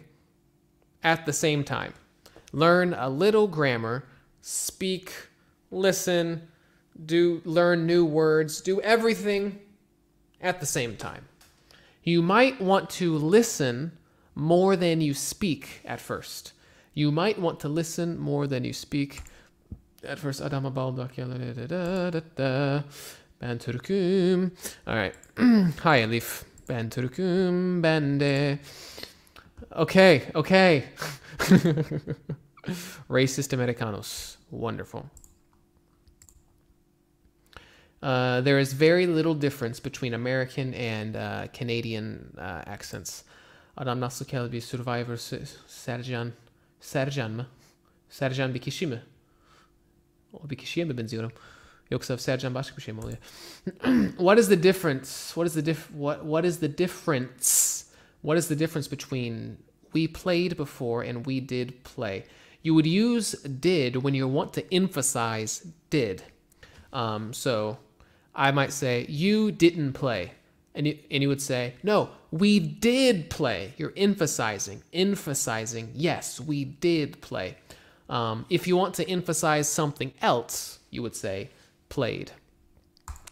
at the same time. Learn a little grammar, speak, listen, learn new words, do everything at the same time. You might want to listen more than you speak at first. Adama baldak Ben Türk'üm. All right. Hi, Elif. Ben Türk'üm. Ben de. Okay. Racist Americanos. Wonderful. There is very little difference between American and Canadian accents. Adam nasıl kelbi Survivor Sercan mı? Sercan bir kişi mi? O bir kişiye mi benziyorum? Yoksa Sercan başka bir şey mi oluyor? What is the difference? What is the difference between we played before and we did play? You would use did when you want to emphasize did. So I might say, you didn't play. And you would say, no, we did play. You're emphasizing, yes, we did play. If you want to emphasize something else, you would say, played.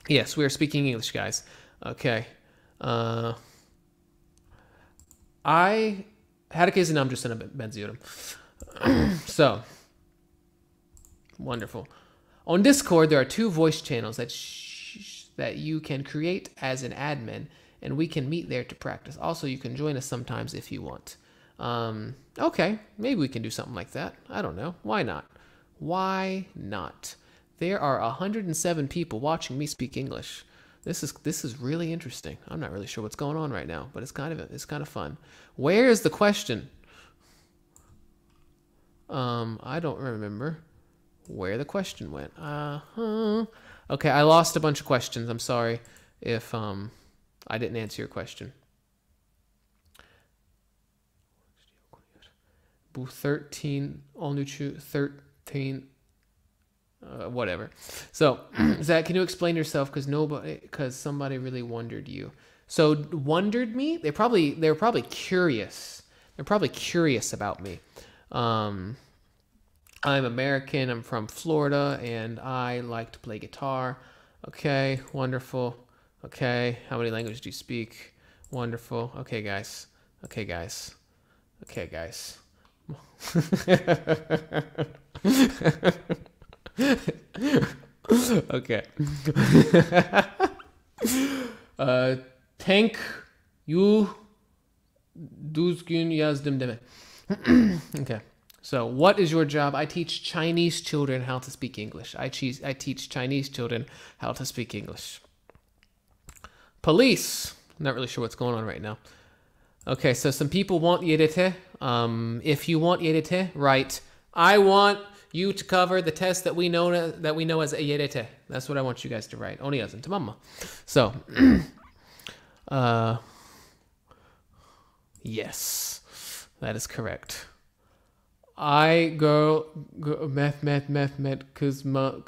Yes, we are speaking English, guys. Okay. Herkesin amcasına benziyorum. So, wonderful. On Discord, there are 2 voice channels that you can create as an admin, and we can meet there to practice. Also, you can join us sometimes if you want. Okay, maybe we can do something like that. I don't know. Why not? There are 107 people watching me speak English. This is really interesting. I'm not really sure what's going on right now, but it's kind of fun. Where is the question? I don't remember where the question went. Okay, I lost a bunch of questions. I'm sorry if I didn't answer your question. 13, 13, whatever. So, Zach, can you explain yourself? Because somebody really wondered you. So, wondered me? They're probably curious. They're probably curious about me. I'm American. I'm from Florida, and I like to play guitar. Okay, wonderful. Okay, how many languages do you speak? Wonderful. Okay, guys. Okay. Thank you düzgün yazdım deme. Okay. So, what is your job? I teach Chinese children how to speak English. I teach Chinese children how to speak English. Police. Not really sure what's going on right now. Okay, so some people want yerete. If you want yerete, write, I want you to cover the test that we know as a yerete. That's what I want you guys to write. Onu yazın, tamam mı? So, yes, that is correct. I go math, kızma.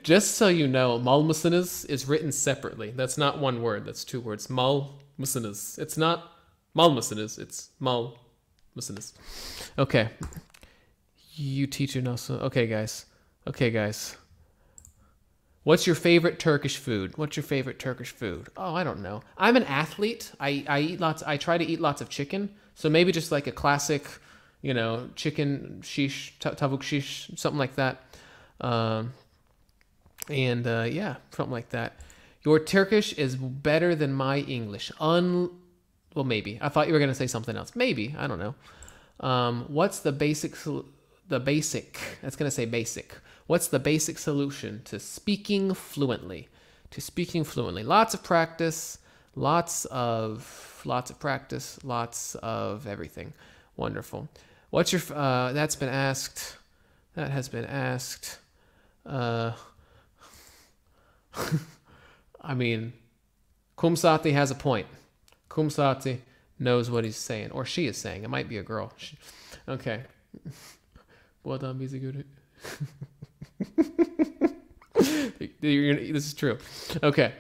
Just so you know, mal mısınız is written separately. That's not one word. That's two words. Mal mısınız. It's not mal mısınız. It's mal mısınız. Okay. You teacher Nelson. Okay, guys. What's your favorite Turkish food? What's your favorite Turkish food? Oh, I don't know. I'm an athlete. I try to eat lots of chicken. So maybe just like a classic, chicken shish, tavuk shish, something like that. Yeah, something like that. Your Turkish is better than my English. Well, maybe. I thought you were going to say something else. Maybe. I don't know. What's the basic? That's going to say basic. What's the basic solution to speaking fluently? Lots of practice. Lots of practice. Lots of everything. Wonderful. What's your? That's been asked. That has been asked. I mean, Kumsati has a point. Kumsati knows what he's saying, or she is saying. It might be a girl. Okay. This is true. Okay.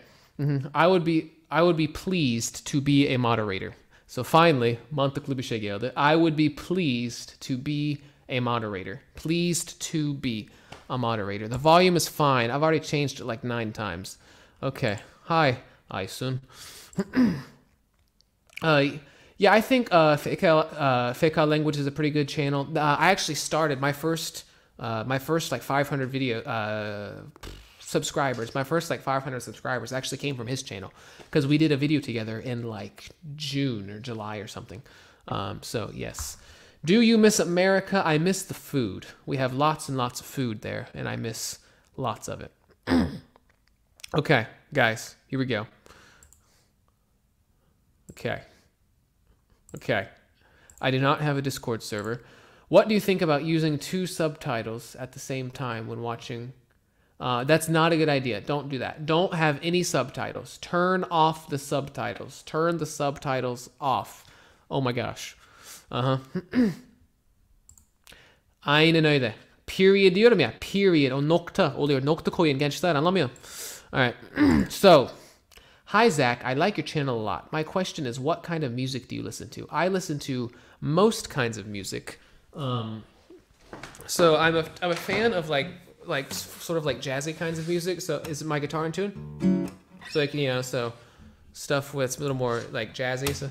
I would be pleased to be a moderator. So finally, mantıklı bir şey geldi. I would be pleased to be a moderator. Pleased to be a moderator. The volume is fine. I've already changed it like 9 times. Okay. Hi, Aysun. Yeah, I think FK Language is a pretty good channel. I actually started my first like 500 video subscribers. My first like 500 subscribers actually came from his channel because we did a video together in like June or July or something. So yes. Do you miss America? I miss the food. We have lots and lots of food there, and I miss lots of it. Okay, guys, here we go. Okay. I do not have a Discord server. What do you think about using 2 subtitles at the same time when watching? That's not a good idea. Don't do that. Don't have any subtitles. Turn off the subtitles. Turn the subtitles off. Oh my gosh. Aynen öyle. Period diyorum ya. Period. O nokta oluyor. Nokta koyun gençler, anlamıyor. Alright. So, hi Zack, I like your channel a lot. My question is, what kind of music do you listen to? I listen to most kinds of music. So I'm a fan of like sort of like jazzy kinds of music. So is my guitar in tune? So like, so stuff with a little more like jazzy. So.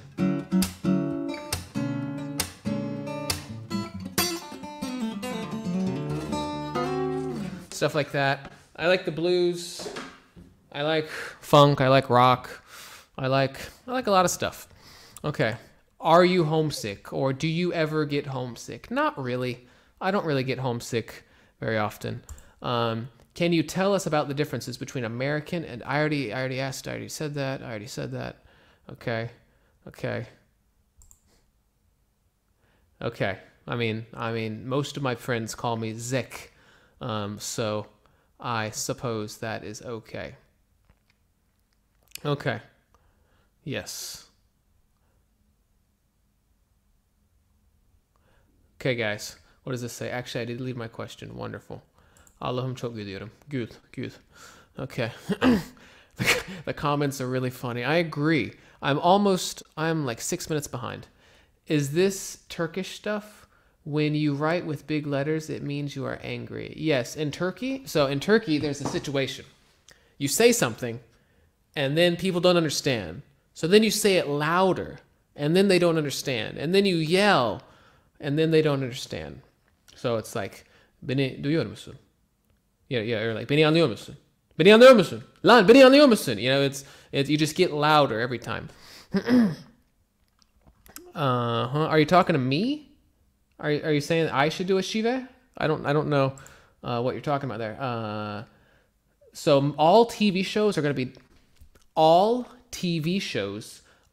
Stuff like that. I like the blues. I like funk. I like rock. I like a lot of stuff. Okay. Are you homesick, or do you ever get homesick? Not really. I don't really get homesick very often. Can you tell us about the differences between American and I already asked. I already said that. Okay. I mean, most of my friends call me Zack. So I suppose that is okay. Okay. Yes. Okay, guys. What does this say? Actually, I did leave my question. Wonderful. Allah'ım çok gülüyorum. Good. Okay. The comments are really funny. I agree. I'm like 6 minutes behind. Is this Turkish stuff? When you write with big letters, it means you are angry. Yes, in Turkey. So in Turkey, there's a situation. You say something, and then people don't understand. So then you say it louder, and then they don't understand. And then you yell and then they don't understand. So it's like, beni duyuyor musun? Yeah, or like, beni anlıyor musun? Beni anlıyor musun? Lan, beni anlıyor musun? You know, it's you just get louder every time. Are you talking to me? Are you saying I should do a şive? I don't know what you're talking about there. So all TV shows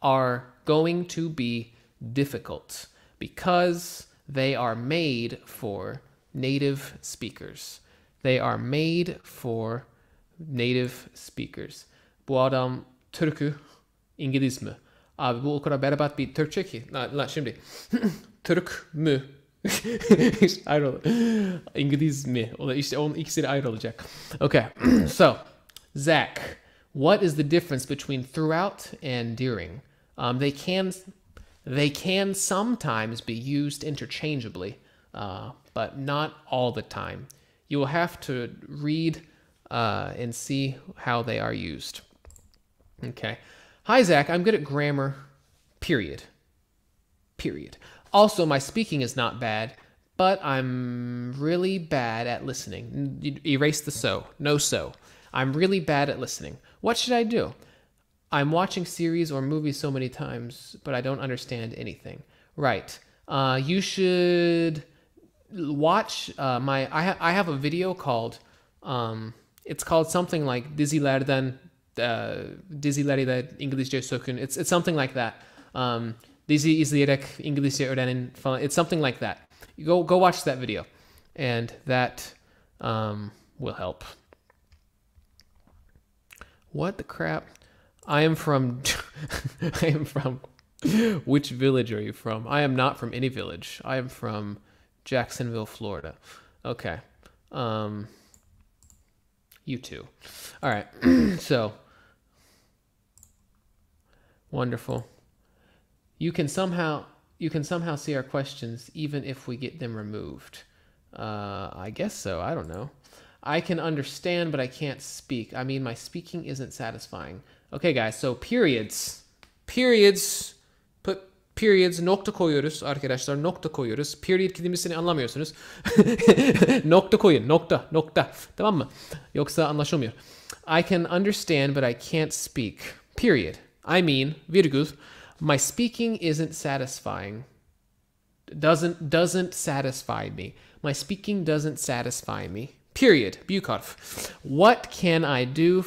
are going to be difficult because they are made for native speakers. They are made for native speakers. Bu adam Türk'ü, İngiliz mi? Abi bu o kadar berbat bir Türkçe ki. Lan şimdi. Türk mü? İşte ayrı. İngiliz mi? İşte onun ikisi ayrı olacak. Okay. So, Zack, what is the difference between throughout and during? They can sometimes be used interchangeably, but not all the time. You will have to read and see how they are used. Okay. Hi, Zack. I'm good at grammar, period. Also, my speaking is not bad, but I'm really bad at listening. Erase the so. No so. I'm really bad at listening. What should I do? I'm watching series or movies so many times, but I don't understand anything. Right. You should watch I have a video called it's called something like dizilerden İngilizce sökün. It's something like that. Dizi izleyerek İngilizce öğrenin falan. It's something like that. You go watch that video, and that will help. What the crap? I am from which village are you from? I am not from any village. I am from Jacksonville, Florida. Okay. You too. All right. So wonderful. You can somehow see our questions even if we get them removed. I guess so. I don't know. I can understand, but I can't speak. I mean, my speaking isn't satisfying. Okay, guys. So periods. Put periods. Nokta koyuyoruz arkadaşlar. Nokta koyuyoruz. Period kelimesini anlamıyorsunuz. Nokta koyun. Nokta. Tamam mı? Yoksa anlaşılmıyor. I can understand, but I can't speak. Period. I mean, virgül. My speaking isn't satisfying. Doesn't satisfy me. My speaking doesn't satisfy me. Period. Büyük harf. What can I do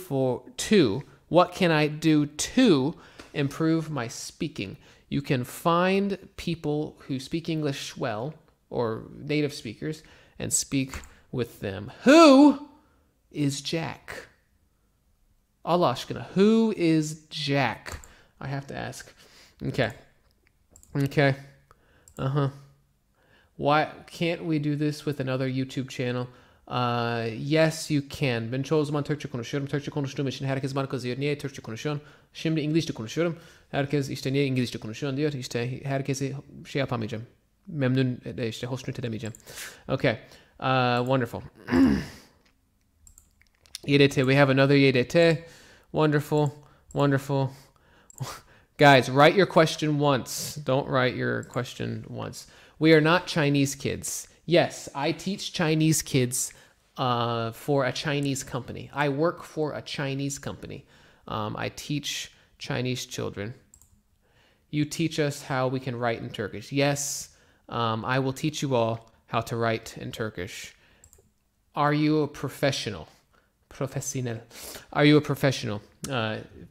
to improve my speaking? You can find people who speak English well, or native speakers, and speak with them. Who is Jack? Allah aşkına. Who is Jack? I have to ask. Okay. Why can't we do this with another YouTube channel? Yes, you can. Ben çoğu zaman Türkçe konuşuyorum. Türkçe konuştuğum için herkes bana kızıyor. Niye Türkçe konuşuyorsun? Şimdi İngilizce konuşuyorum. Herkes işte niye İngilizce konuşuyorsun diyor. İşte herkesi şey yapamayacağım. Memnun işte hoşnut edemeyeceğim. Okay. Wonderful. YDT. We have another YDT. Wonderful. Guys, write your question once. Don't write your question once. We are not Chinese kids. Yes, I teach Chinese kids for a Chinese company. I work for a Chinese company. I teach Chinese children. You teach us how we can write in Turkish. Yes, I will teach you all how to write in Turkish. Are you a professional? Professional. Are you a professional?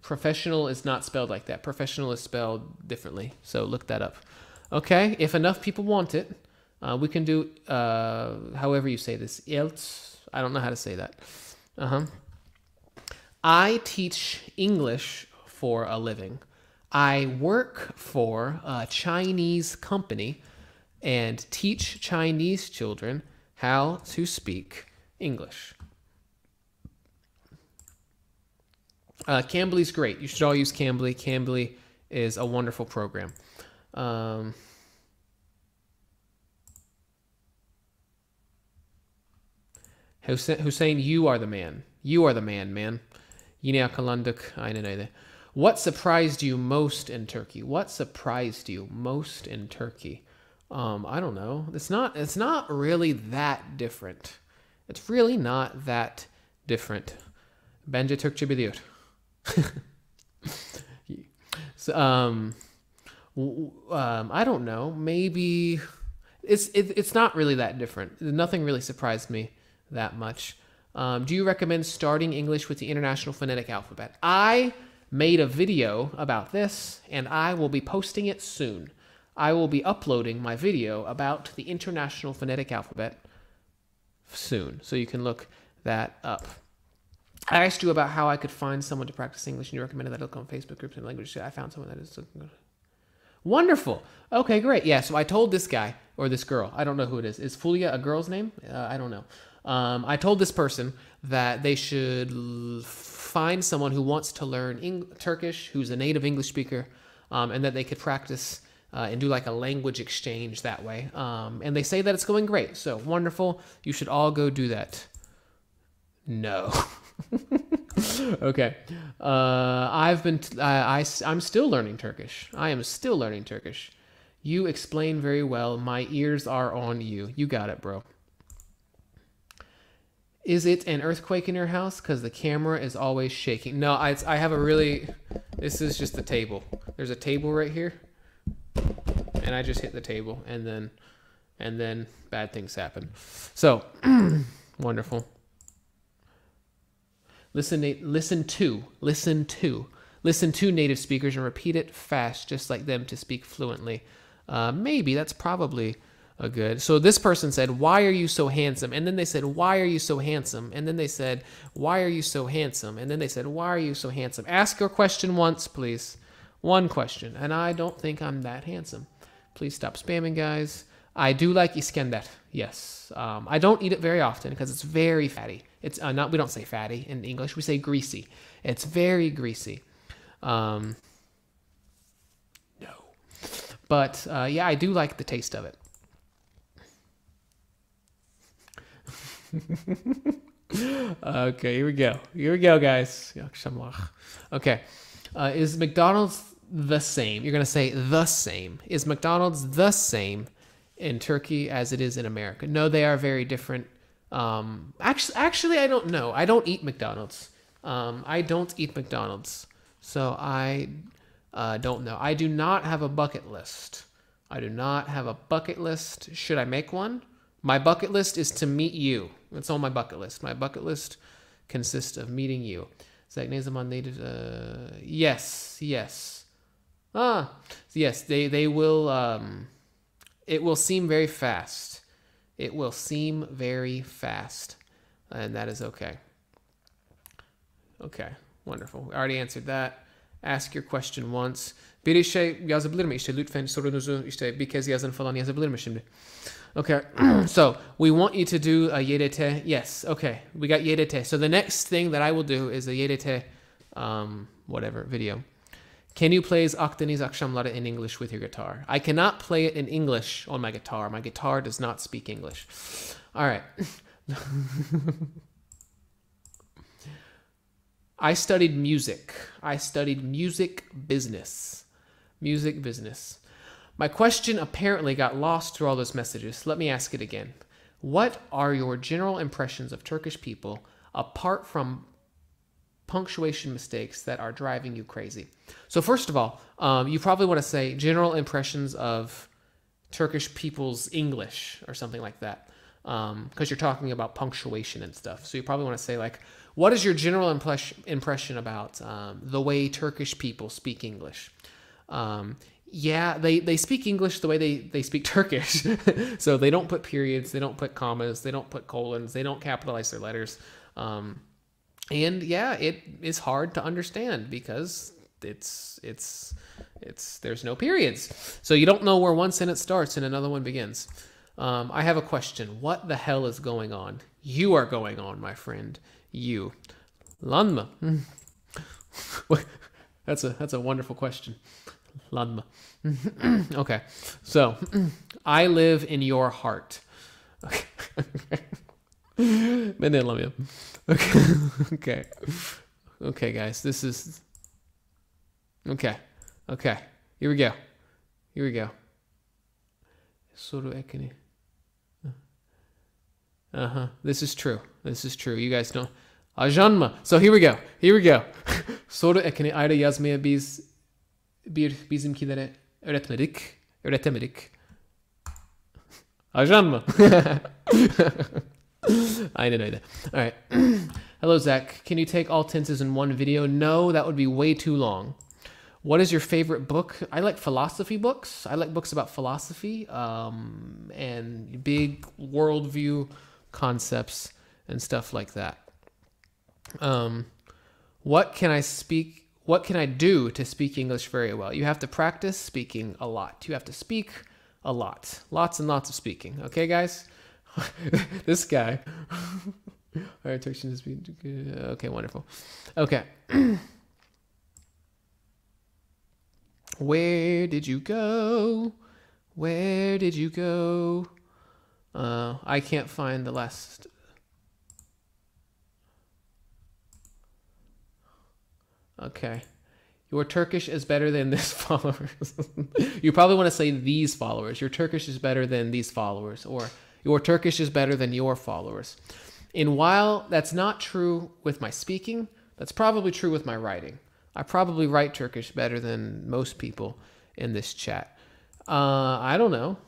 Professional is not spelled like that. Professional is spelled differently. So look that up. Okay, if enough people want it, we can do however you say this. I don't know how to say that. I teach English for a living. I work for a Chinese company and teach Chinese children how to speak English. Cambly's great. You should all use Cambly. Cambly is a wonderful program. Hussein, you are the man. You are the man. Yine yakalandık. Aynen öyle. What surprised you most in Turkey? What surprised you most in Turkey? I don't know. It's not really that different. It's really not that different. Bence Türkçe biliyor. So, I don't know. Maybe it's not really that different. Nothing really surprised me that much. Do you recommend starting English with the International Phonetic Alphabet? I made a video about this, and I will be posting it soon. I will be uploading my video about the International Phonetic Alphabet soon, so you can look that up. I asked you about how I could find someone to practice English, and you recommended that I look on Facebook groups and language. I found someone that is wonderful. Okay, great. Yeah, so I told this guy, or this girl, I don't know who it is. Is Fulia a girl's name? I don't know. I told this person that they should find someone who wants to learn Turkish, who's a native English speaker, and that they could practice and do like a language exchange that way. And they say that it's going great. So wonderful. You should all go do that. No. Okay. I'm still learning Turkish. I am still learning Turkish. You explain very well. My ears are on you. You got it, bro. Is it an earthquake in your house? Because the camera is always shaking. No, I have a really... This is just the table. There's a table right here. And I just hit the table. And then bad things happen. So, wonderful. Listen to native speakers and repeat it fast, just like them to speak fluently. Maybe that's probably a good. So this person said, "Why are you so handsome?" And then they said, "Why are you so handsome?" And then they said, "Why are you so handsome?" And then they said, "Why are you so handsome?" Ask your question once, please. One question. And I don't think I'm that handsome. Please stop spamming, guys. I do like Iskender. Yes. I don't eat it very often because it's very fatty. It's not. We don't say fatty in English. We say greasy. It's very greasy. No. But yeah, I do like the taste of it. Okay, here we go. Here we go, guys. Okay. Is McDonald's the same? You're going to say the same. Is McDonald's the same in Turkey as it is in America? No, they are very different. Actually, I don't know. I don't eat McDonald's. I don't eat McDonald's. So I don't know. I do not have a bucket list. I do not have a bucket list. Should I make one? My bucket list is to meet you. That's on my bucket list. My bucket list consists of meeting you. Zack native. Yes. Yes. They will. It will seem very fast. It will seem very fast, and that is okay. Okay, wonderful. We already answered that. Ask your question once. Bir şey yazabilir mi? İşte lütfen sorunuzu işte bir kez yazın falan yazabilir mi şimdi? Okay, so we want you to do a YDT. Yes, okay, we got YDT. So the next thing that I will do is a YDT, whatever, video. Can you play Akdeniz Akşamları in English with your guitar? I cannot play it in English on my guitar. My guitar does not speak English. All right. I studied music. I studied music business. Music business. My question apparently got lost through all those messages. Let me ask it again. What are your general impressions of Turkish people apart from punctuation mistakes that are driving you crazy? So first of all, you probably want to say general impressions of Turkish people's English or something like that, because you're talking about punctuation and stuff. So you probably want to say like, what is your general impression about the way Turkish people speak English? Yeah, they speak English the way they speak Turkish. So they don't put periods, they don't put commas, they don't put colons, they don't capitalize their letters. And yeah, it is hard to understand because there's no periods. So you don't know where one sentence starts and another one begins. I have a question. What the hell is going on? You are going on, my friend. You. Lanma. That's a wonderful question. Lanma. Okay. So, I live in your heart. Okay. Okay. Okay, guys. This is... Okay. Here we go. Soru ekini. This is true. This is true. You guys know. Ajan mı? So here we go. Here we go. Soru ekini ayrı yazmaya bizimkilere öğretemedik. Ajan mı? Aynen öyle. All right. Hello, Zack. Can you take all tenses in one video? No, that would be way too long. What is your favorite book? I like philosophy books. I like books about philosophy and big worldview concepts and stuff like that. What can I do to speak English very well? You have to practice speaking a lot. You have to speak a lot. Lots and lots of speaking. Okay, guys? This guy. All right, okay, wonderful. Okay. Where did you go? Where did you go? I can't find the last. Okay. Your Turkish is better than this followers. You probably want to say these followers. Your Turkish is better than these followers. Or your Turkish is better than your followers. And while that's not true with my speaking, that's probably true with my writing. I probably write Turkish better than most people in this chat. I don't know.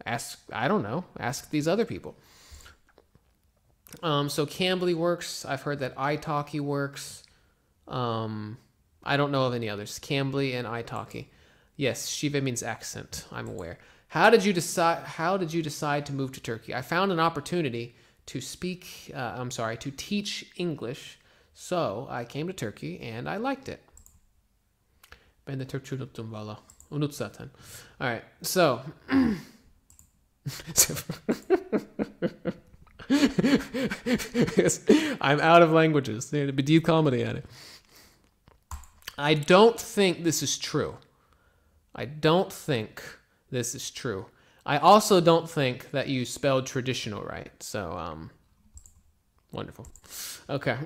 Ask these other people. So Cambly works. I've heard that italki works. I don't know of any others. Cambly and italki. Yes, Shiva means accent. I'm aware. How did you decide to move to Turkey? I found an opportunity to to teach English. So I came to Turkey and I liked it. Ben de Türkçe unuttum valla. Unut zaten. All right. So I'm out of languages. Bedil comedy yani. I don't think this is true. I don't think this is true. I also don't think that you spelled traditional right. So, wonderful. Okay.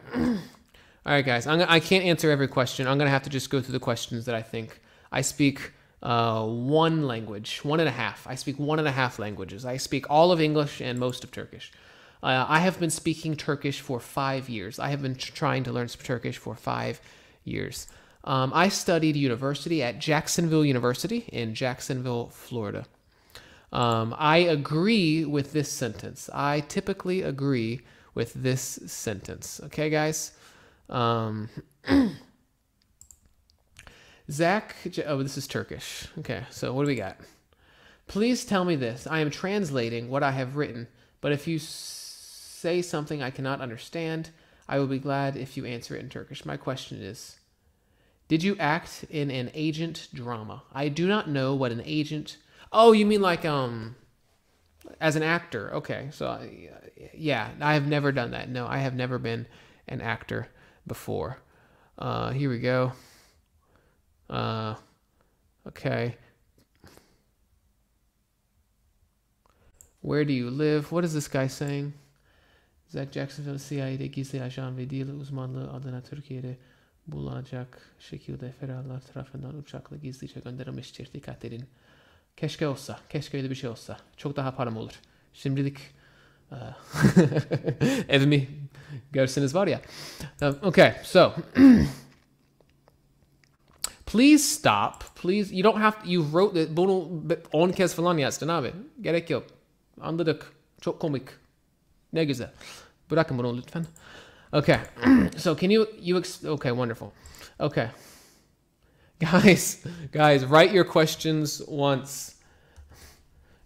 All right, guys. I can't answer every question. I'm going to have to just go through the questions that I think. I speak one language, 1.5. I speak 1.5 languages. I speak all of English and most of Turkish. I have been speaking Turkish for 5 years. I have been trying to learn Turkish for 5 years. I studied university at Jacksonville University in Jacksonville, Florida. I agree with this sentence. I typically agree with this sentence. Okay, guys? Zack, oh, this is Turkish. Okay, so what do we got? Please tell me this. I am translating what I have written, but if you say something I cannot understand, I will be glad if you answer it in Turkish. My question is, did you act in an agent drama? I do not know what an agent... Oh, you mean like, as an actor. Okay, so, yeah, I have never done that. No, I have never been an actor before. Here we go. Okay. Where do you live? What is this guy saying? Zack Jacksonville CIA'de gizli ajan ve dil uzmanlığı adına Türkiye'de bulacak şekilde federallar tarafından uçakla gizlice gönderilmiştir. Dikkat edin. Keşke olsa. Keşke öyle bir şey olsa. Çok daha param olur. Şimdilik evimi görseniz var ya. Okay, so please stop. Please, you don't have to, you wrote that bunu 10 kez falan yazdın abi. Gerek yok. Anladık. Çok komik. Ne güzel. Bırakın bunu lütfen. Okay. So can you okay, wonderful. Okay. Guys, write your questions once.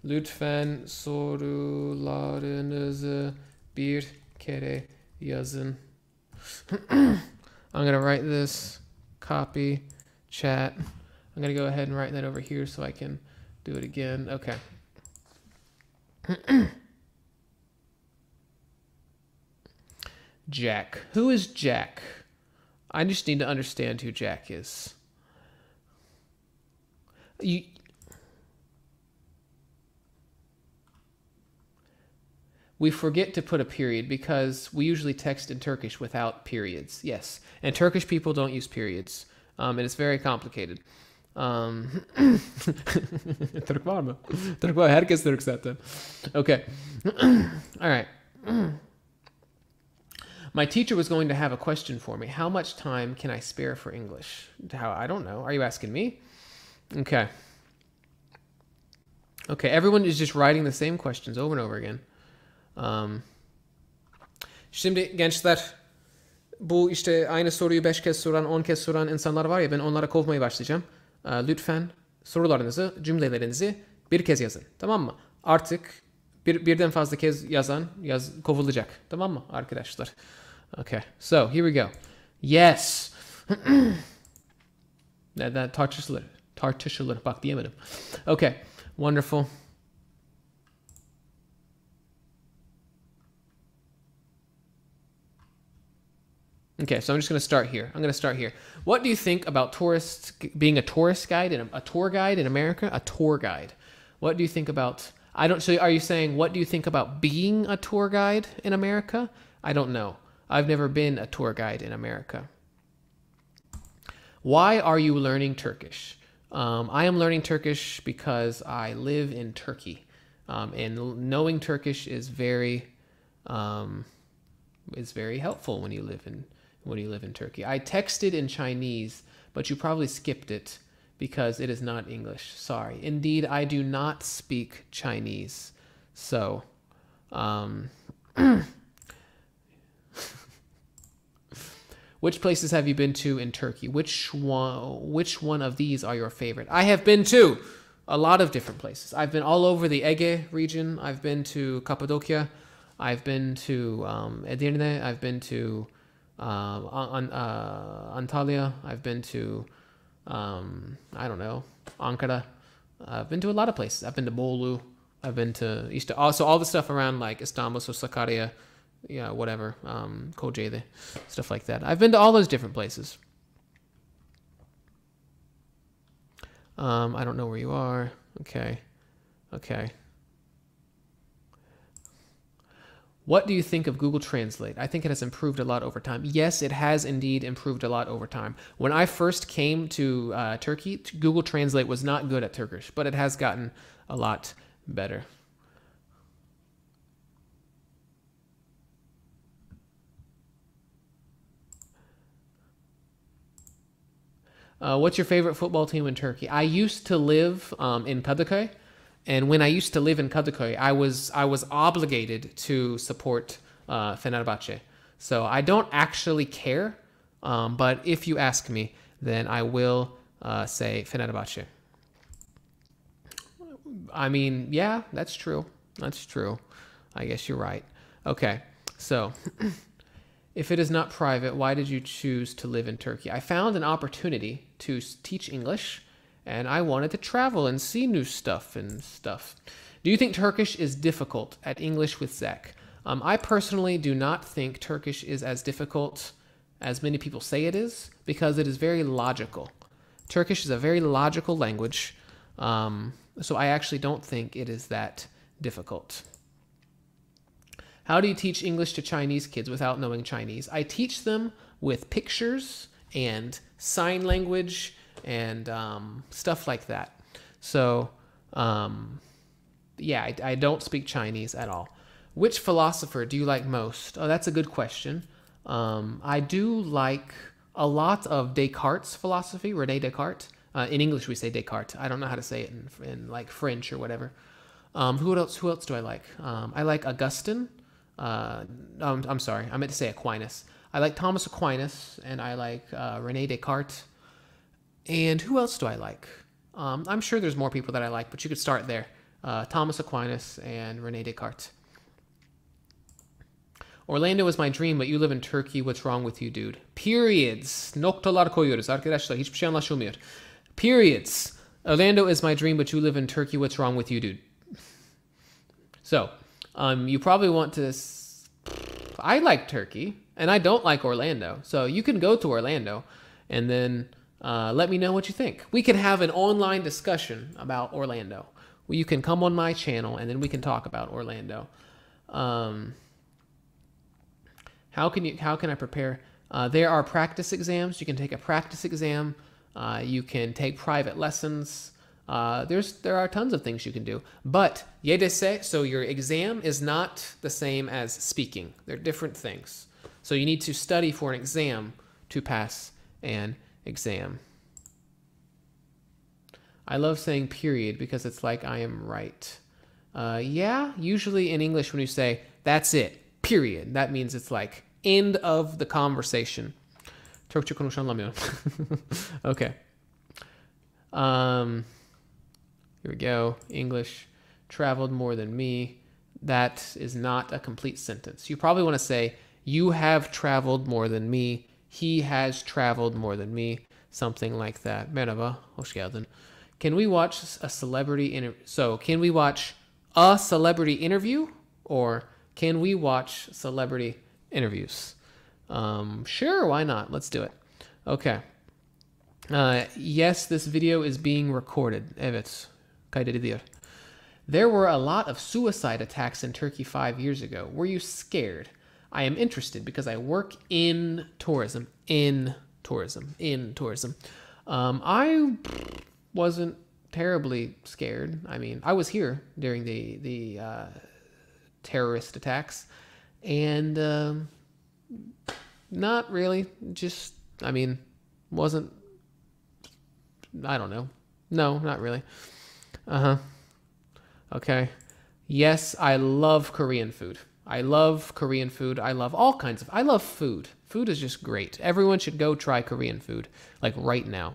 Lütfen sorularınızı bir kere yazın. I'm going to write this, copy, chat. I'm going to go ahead and write that over here so I can do it again. Okay. Jack. Who is Jack? I just need to understand who Jack is. We forget to put a period because we usually text in Turkish without periods. Yes, and Turkish people don't use periods, and it's very complicated. Türk var mı? Türk var. Herkes Türk zaten. Okay. All right. My teacher was going to have a question for me. How much time can I spare for English? I don't know. Are you asking me? Okay. Okay, everyone is just writing the same questions over and over again. Şimdi gençler, bu işte aynı soruyu 5 kez soran, 10 kez soran insanlar var ya, ben onlara kovmaya başlayacağım. Lütfen sorularınızı, cümlelerinizi bir kez yazın. Tamam mı? Artık birden fazla kez yazan kovulacak. Tamam mı arkadaşlar? Okay, so here we go. Yes. Tartışılır. Bak diyemedim. Okay, wonderful. Okay, so I'm just going to start here. What do you think about being a tourist guide and a tour guide in America? A tour guide. What do you think about? So are you saying what do you think about being a tour guide in America? I don't know. I've never been a tour guide in America. Why are you learning Turkish? I am learning Turkish because I live in Turkey, and knowing Turkish is very helpful when you live in Turkey. I texted in Chinese, but you probably skipped it because it is not English. Sorry. Indeed, I do not speak Chinese. So, which places have you been to in Turkey? Which one of these are your favorite? I have been to a lot of different places. I've been all over the Ege region. I've been to Cappadocia. I've been to Edirne. I've been to Antalya. I've been to I don't know, Ankara. I've been to a lot of places. I've been to Bolu. I've been to also all the stuff around like Istanbul, so Sakarya, yeah, whatever, Kocaeli, stuff like that. I've been to all those different places. I don't know where you are. Okay. What do you think of Google Translate? I think it has improved a lot over time. Yes, it has indeed improved a lot over time. When I first came to Turkey, Google Translate was not good at Turkish, but it has gotten a lot better. What's your favorite football team in Turkey? I used to live in Kadıköy. And when I used to live in Kadıköy, I was obligated to support Fenerbahçe. So I don't actually care, but if you ask me, then I will say Fenerbahçe. I mean, yeah, that's true. I guess you're right. Okay, so if it is not private, why did you choose to live in Turkey? I found an opportunity to teach English, and I wanted to travel and see new stuff. Do you think Turkish is difficult at English with Zack? I personally do not think Turkish is as difficult as many people say it is, because it is very logical. Turkish is a very logical language, so I actually don't think it is that difficult. How do you teach English to Chinese kids without knowing Chinese? I teach them with pictures and sign language and stuff like that. So, yeah, I don't speak Chinese at all. Which philosopher do you like most? Oh, that's a good question. I do like a lot of Descartes' philosophy, René Descartes. In English, we say Descartes. I don't know how to say it in like French or whatever. Who else do I like? I like Augustine. I'm sorry, I meant to say Aquinas. I like Thomas Aquinas, and I like René Descartes. And who else do I like? I'm sure there's more people that I like, but you could start there. Thomas Aquinas and René Descartes. Orlando is my dream, but you live in Turkey. What's wrong with you, dude? Periods. Noktalar koyuyoruz arkadaşlar. Hiçbir şey anlaşılmıyor. Periods. Orlando is my dream, but you live in Turkey. What's wrong with you, dude? So, you probably want to... I like Turkey, and I don't like Orlando. So you can go to Orlando, and then let me know what you think. We can have an online discussion about Orlando. You can come on my channel, and then we can talk about Orlando. How can I prepare? There are practice exams. You can take a practice exam You can take private lessons. There are tons of things you can do. But YDC, so your exam is not the same as speaking. They're different things. So you need to study for an exam to pass an exam. I love saying period because it's like I am right. Yeah, usually in English when you say that's it, period, that means it's like end of the conversation. Türkçe konuşamıyorum. Okay. Here we go. English, traveled more than me. That is not a complete sentence. You probably want to say, you have traveled more than me. He has traveled more than me. Something like that. Merhaba, hoş geldin. Can we watch a celebrity interview? So, can we watch a celebrity interview? Or can we watch celebrity interviews? Sure, why not? Let's do it. Okay. Yes, this video is being recorded. Evet, kaydediliyor. There were a lot of suicide attacks in Turkey 5 years ago. Were you scared? I am interested because I work in tourism. In tourism. I wasn't terribly scared. I mean, I was here during the terrorist attacks, and not really. Just, I mean, wasn't. I don't know. No, not really. Okay. Yes, I love Korean food. I love Korean food. I love all kinds of. I love food. Food is just great. Everyone should go try Korean food, like right now.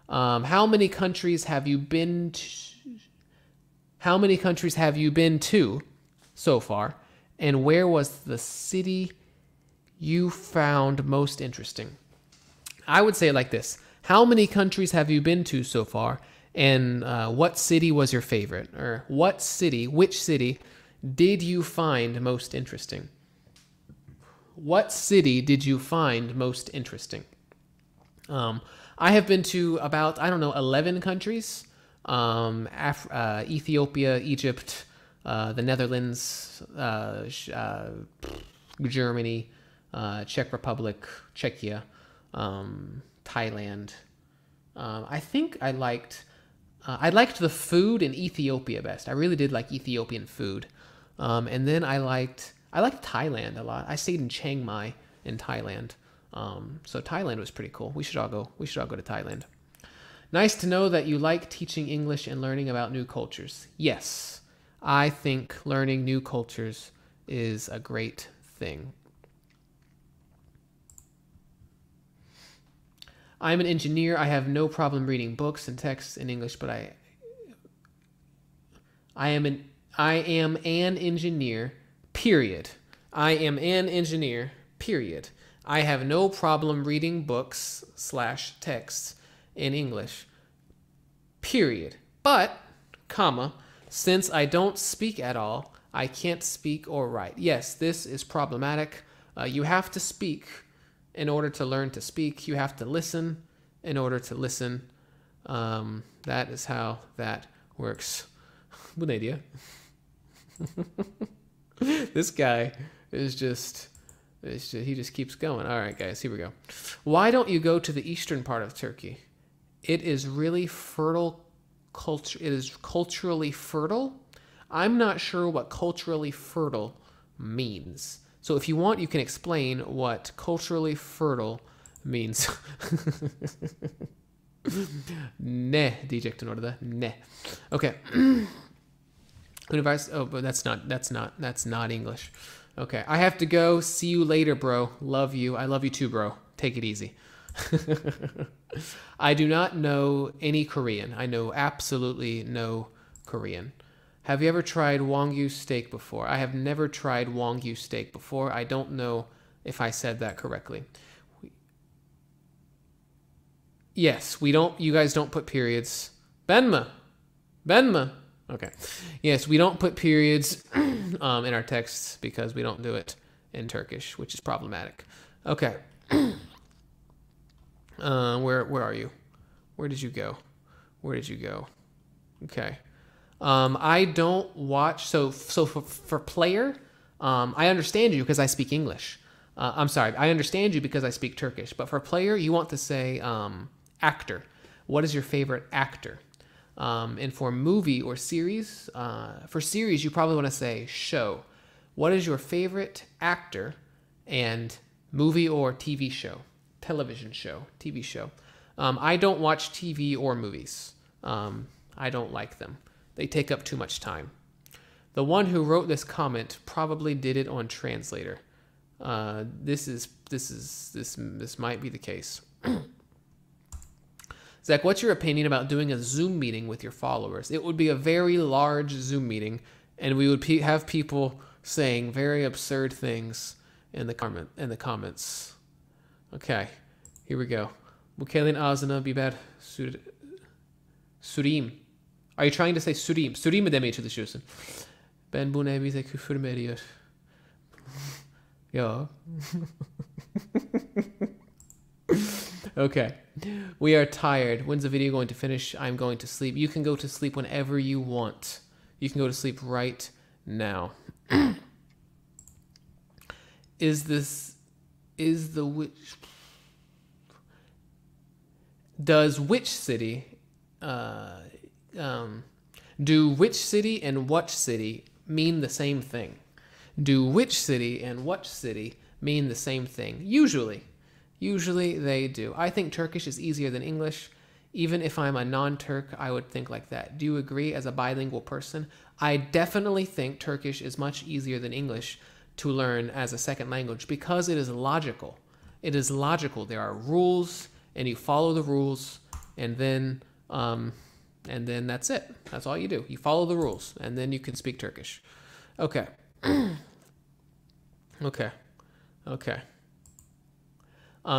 How many countries have you been to? How many countries have you been to so far? And where was the city you found most interesting? I would say it like this. How many countries have you been to so far? And what city was your favorite? Or which city did you find most interesting? What city did you find most interesting? I have been to about, 11 countries. Ethiopia, Egypt, the Netherlands, Germany, Czech Republic, Czechia, Thailand. I think I liked the food in Ethiopia best. I really did like Ethiopian food. And then I liked Thailand a lot. I stayed in Chiang Mai in Thailand. So Thailand was pretty cool. We should all go to Thailand. Nice to know that you like teaching English and learning about new cultures. Yes, I think learning new cultures is a great thing. I'm an engineer. I have no problem reading books and texts in English, but I am an engineer, period. I am an engineer, period. I have no problem reading books / texts in English, period. But, since I don't speak at all, I can't speak or write. Yes, this is problematic. You have to speak in order to learn to speak. You have to listen in order to listen. That is how that works. Good idea. This guy is just, he just keeps going. All right, guys, here we go. Why don't you go to the eastern part of Turkey? It is really fertile culture. It is culturally fertile. I'm not sure what culturally fertile means. So if you want, you can explain what culturally fertile means. Ne diyecektin orada. Ne. Okay. Oh, but that's not English. Okay. I have to go. See you later, bro. Love you. I love you too, bro. Take it easy. I do not know any Korean. I know absolutely no Korean. Have you ever tried Wagyu steak before? I have never tried Wagyu steak before. I don't know if I said that correctly. Yes, you guys don't put periods. Benma. Okay. Yes, we don't put periods in our texts because we don't do it in Turkish, which is problematic. Okay. Where are you? Where did you go? Okay. I don't watch. So for player, I understand you because I speak English. I'm sorry. I understand you because I speak Turkish. But for player, you want to say actor. What is your favorite actor? And for movie or series, for series, you probably want to say show. What is your favorite actor and movie or TV show? Television show, TV show. I don't watch TV or movies. I don't like them. They take up too much time. The one who wrote this comment probably did it on Translator. This might be the case. Zack, what's your opinion about doing a Zoom meeting with your followers? It would be a very large Zoom meeting, and we would have people saying very absurd things in the comments. Okay, here we go. Mukelin ağzına biber süreyim. Are you trying to say süreyim? Süreyim mi demeye çalışıyorsun? Ben bu nevize küfür mü ediyor? Yo. Okay. We are tired. When's the video going to finish? I'm going to sleep. You can go to sleep whenever you want. You can go to sleep right now. Does which city, do which city and what city mean the same thing? Do which city and what city mean the same thing? Usually they do. I think Turkish is easier than English. Even if I'm a non-Turk, I would think like that. Do you agree as a bilingual person? I definitely think Turkish is much easier than English to learn as a second language because it is logical. It is logical. There are rules, and you follow the rules, and then that's it. That's all you do. You follow the rules, and then you can speak Turkish. Okay. Okay.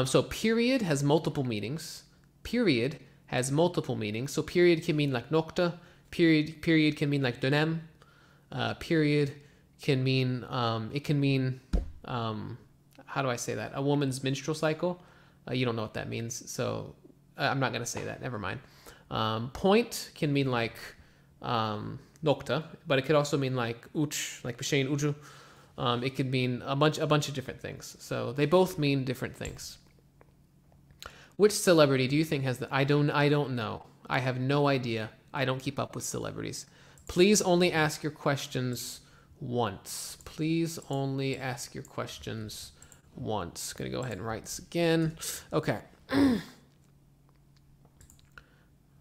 So period has multiple meanings. Period has multiple meanings. So period can mean like nokta. Period can mean like dönem. Period can mean how do I say that? A woman's menstrual cycle. You don't know what that means, so I'm not gonna say that. Never mind. Point can mean like nokta, but it could also mean like uç, like b'shein ucu. It could mean a bunch of different things. So they both mean different things. Which celebrity do you think has the? I don't know. I have no idea. I don't keep up with celebrities. Please only ask your questions once. Please only ask your questions once. Gonna go ahead and write this again. Okay.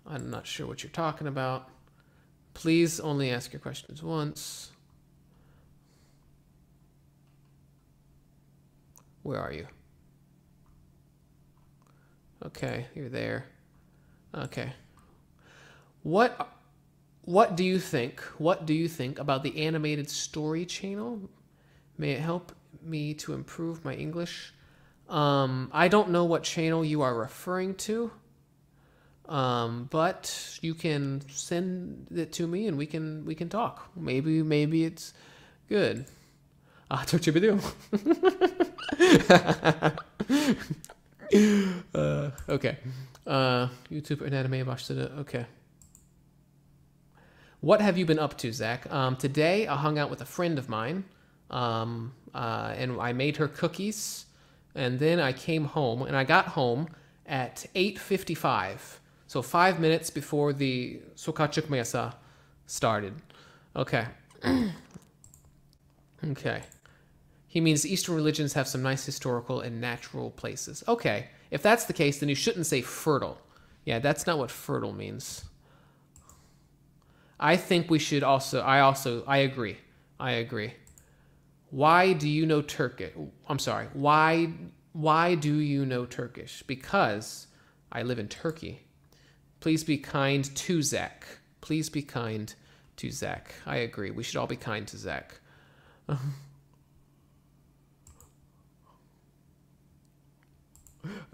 I'm not sure what you're talking about. Please only ask your questions once. Where are you? Okay, you're there. Okay. What do you think? What do you think about the animated story channel? May it help me to improve my English? I don't know what channel you are referring to. But you can send it to me and we can talk. Maybe it's good. Türkçe biliyorum. Okay. YouTube önermeye başladı. Okay. What have you been up to, Zack? Today I hung out with a friend of mine, and I made her cookies, and then I came home, and I got home at 8:55, so 5 minutes before the sokağa çıkma yasağı started. Okay. Okay. He means Eastern religions have some nice historical and natural places. Okay. If that's the case, then you shouldn't say fertile. Yeah, that's not what fertile means. I think we should I agree. Why do you know Turkish? I'm sorry. Why do you know Turkish? Because I live in Turkey. Please be kind to Zack. Please be kind to Zack. I agree. We should all be kind to Zack.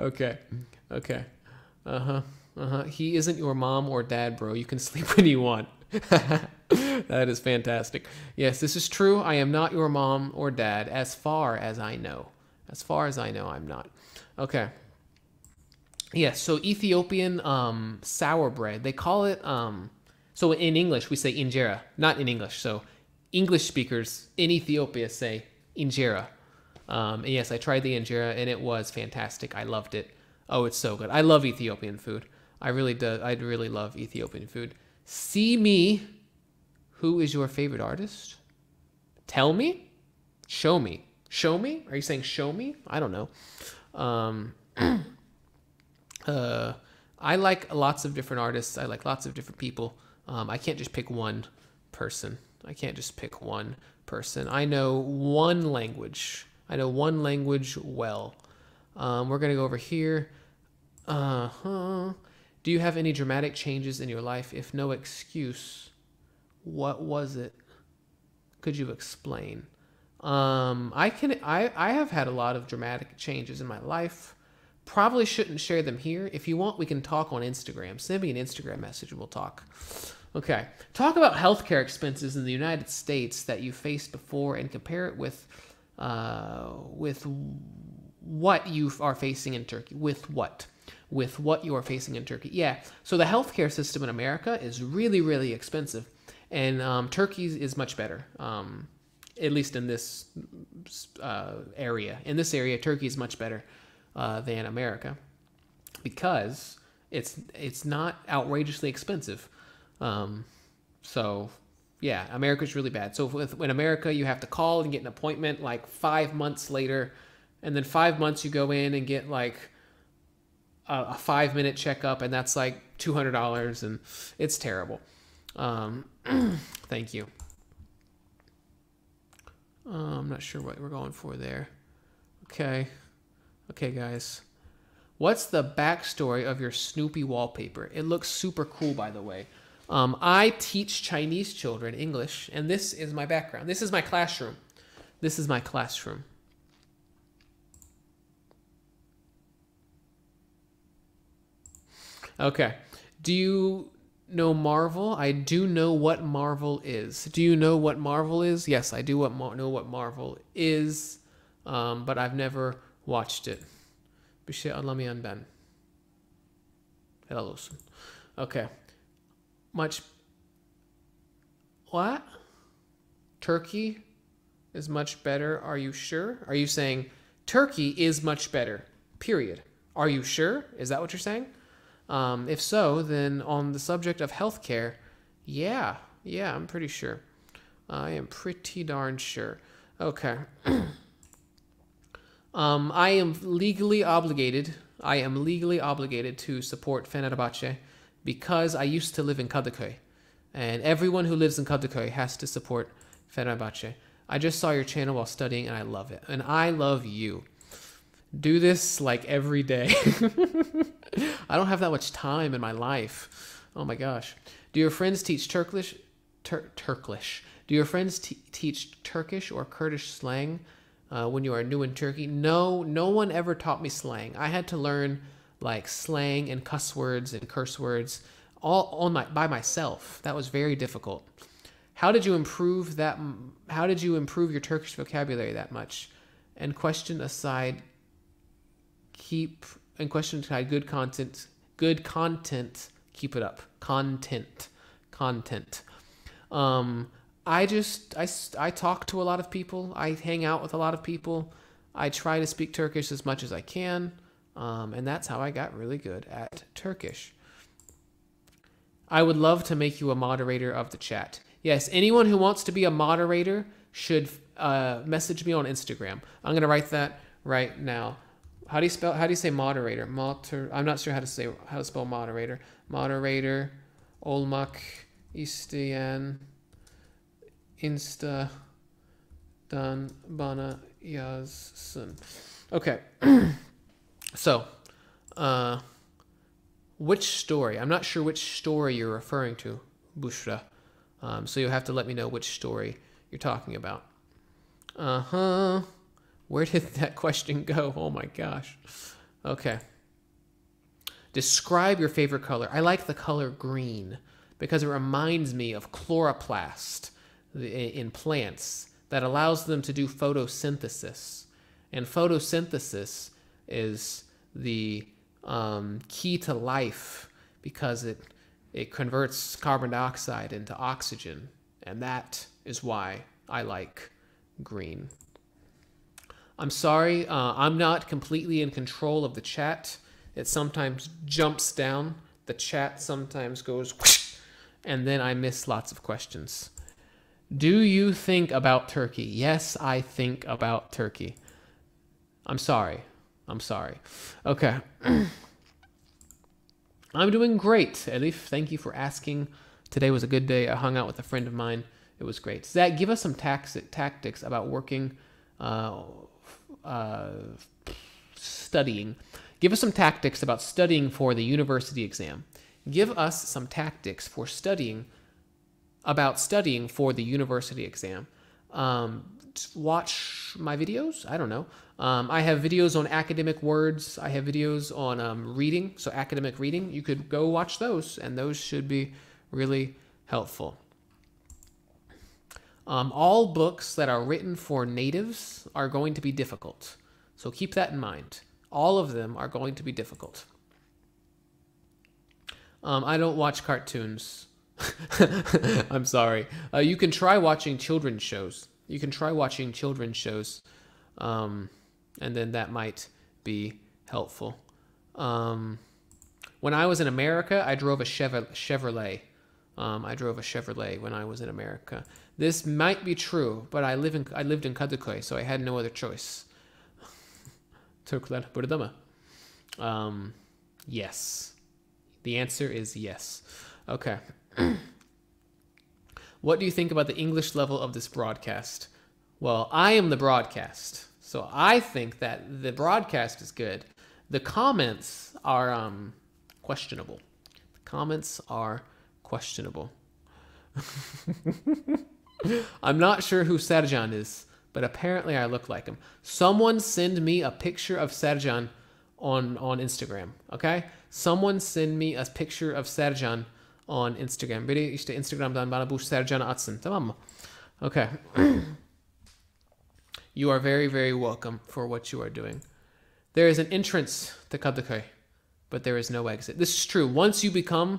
Okay. He isn't your mom or dad, bro. You can sleep when you want. That is fantastic. Yes, this is true. I am not your mom or dad, as far as I know. As far as I know, I'm not. Okay. Yes, so Ethiopian sour bread. They call it so in English we say injera, not in English. So English speakers in Ethiopia say injera. And yes, I tried the injera and it was fantastic. I loved it. Oh, it's so good. I love Ethiopian food. I really love Ethiopian food. See me. Who is your favorite artist? Tell me? Show me. Show me? Are you saying show me? I don't know. I like lots of different artists. I like lots of different people. I can't just pick one person. I know one language. Well. We're going to go over here. Do you have any dramatic changes in your life? If no, excuse. What was it? Could you explain? I have had a lot of dramatic changes in my life. Probably shouldn't share them here. If you want, we can talk on Instagram. Send me an Instagram message and we'll talk. Okay. Talk about healthcare expenses in the United States that you faced before and compare it with what you are facing in Turkey. With what you are facing in Turkey. Yeah. So the healthcare system in America is really, really expensive. And Turkey is much better, at least in this area. In this area, Turkey is much better than America because it's not outrageously expensive. So, yeah, America's really bad. So in America, you have to call and get an appointment like 5 months later. And then 5 months you go in and get like a 5-minute checkup, and that's like $200, and it's terrible. Thank you. I'm not sure what we're going for there. Okay, guys. What's the backstory of your Snoopy wallpaper? It looks super cool, by the way. I teach Chinese children English, and this is my background. This is my classroom. Okay. Do you know Marvel? I do know what Marvel is. Do you know what Marvel is? Yes, I do know what Marvel is, but I've never watched it. Bir şey anlamayan ben. Helal olsun. Okay. What? Turkey is much better. Are you sure? Are you saying Turkey is much better? Period. Are you sure? Is that what you're saying? If so, then on the subject of healthcare, yeah, I'm pretty sure. I am pretty darn sure. Okay. I am legally obligated to support Fenerbahce because I used to live in Kadıköy, and everyone who lives in Kadıköy has to support Fenerbahce. I just saw your channel while studying, and I love it, and I love you. Do this like every day. I don't have that much time in my life. Oh my gosh. Do your friends teach Turkish? Do your friends teach Turkish or Kurdish slang when you are new in Turkey? No one ever taught me slang. I had to learn like slang and cuss words and curse words by myself. That was very difficult. How did you improve your Turkish vocabulary that much? And question aside, good content, keep it up. Content. I talk to a lot of people. I hang out with a lot of people. I try to speak Turkish as much as I can. And that's how I got really good at Turkish. I would love to make you a moderator of the chat. Yes, anyone who wants to be a moderator should message me on Instagram. I'm going to write that right now. How do you say moderator? I'm not sure how to spell moderator. Moderator olmak isteyen Insta'dan bana yazsın. Okay. So, which story? I'm not sure which story you're referring to, Bushra. So you'll have to let me know which story you're talking about. Where did that question go? Oh my gosh. Okay. Describe your favorite color. I like the color green because it reminds me of chloroplast in plants that allows them to do photosynthesis. And photosynthesis is the key to life because it converts carbon dioxide into oxygen. And that is why I like green. I'm sorry, I'm not completely in control of the chat. It sometimes jumps down the chat sometimes goes whoosh, and then I miss lots of questions. Do you think about Turkey? Yes, I think about Turkey. I'm sorry. Okay. I'm doing great, Elif. Thank you for asking. Today was a good day. I hung out with a friend of mine. It was great. Zack, give us some tactics about working, studying. Give us some tactics about studying for the university exam. Give us some tactics for studying for the university exam. Watch my videos. I don't know. I have videos on academic words. I have videos on reading, so academic reading. You could go watch those, and those should be really helpful. All books that are written for natives are going to be difficult, so keep that in mind. All of them are going to be difficult. I don't watch cartoons. I'm sorry. You can try watching children's shows. And then that might be helpful. When I was in America, I drove a Chevrolet. I drove a Chevrolet when I was in America. This might be true, but I lived in Kadıköy, so I had no other choice. Türkler burada mı? Yes. The answer is yes. Okay. What do you think about the English level of this broadcast? Well, I am the broadcast, so I think that the broadcast is good. The comments are questionable. I'm not sure who Sercan is, but apparently I look like him. Someone send me a picture of Sercan on Instagram, okay? Someone send me a picture of Sercan on Instagram. Biri işte Instagram'dan bana bu Sercan'ı atsın, tamam mı? Okay. You are very, very welcome for what you are doing. There is an entrance to Kadıköy, but there is no exit. This is true. Once you become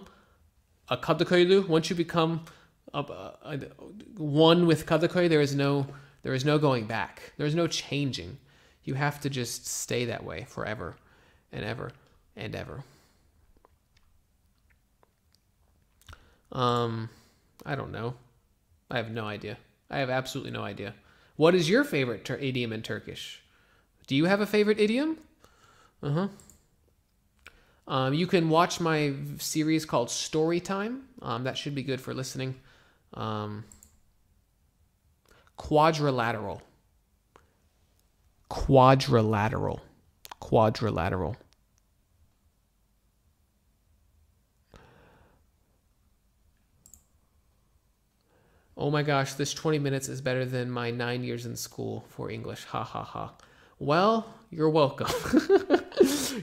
a Kadıköylü, once you become one with Kadıköy, there is no going back. There is no changing. You have to just stay that way forever and ever and ever. I don't know. I have no idea. I have absolutely no idea. What is your favorite idiom in Turkish? Do you have a favorite idiom? You can watch my series called Story Time. That should be good for listening. Quadrilateral. Oh my gosh, this 20 minutes is better than my 9 years in school for English. Ha ha ha. Well, you're welcome.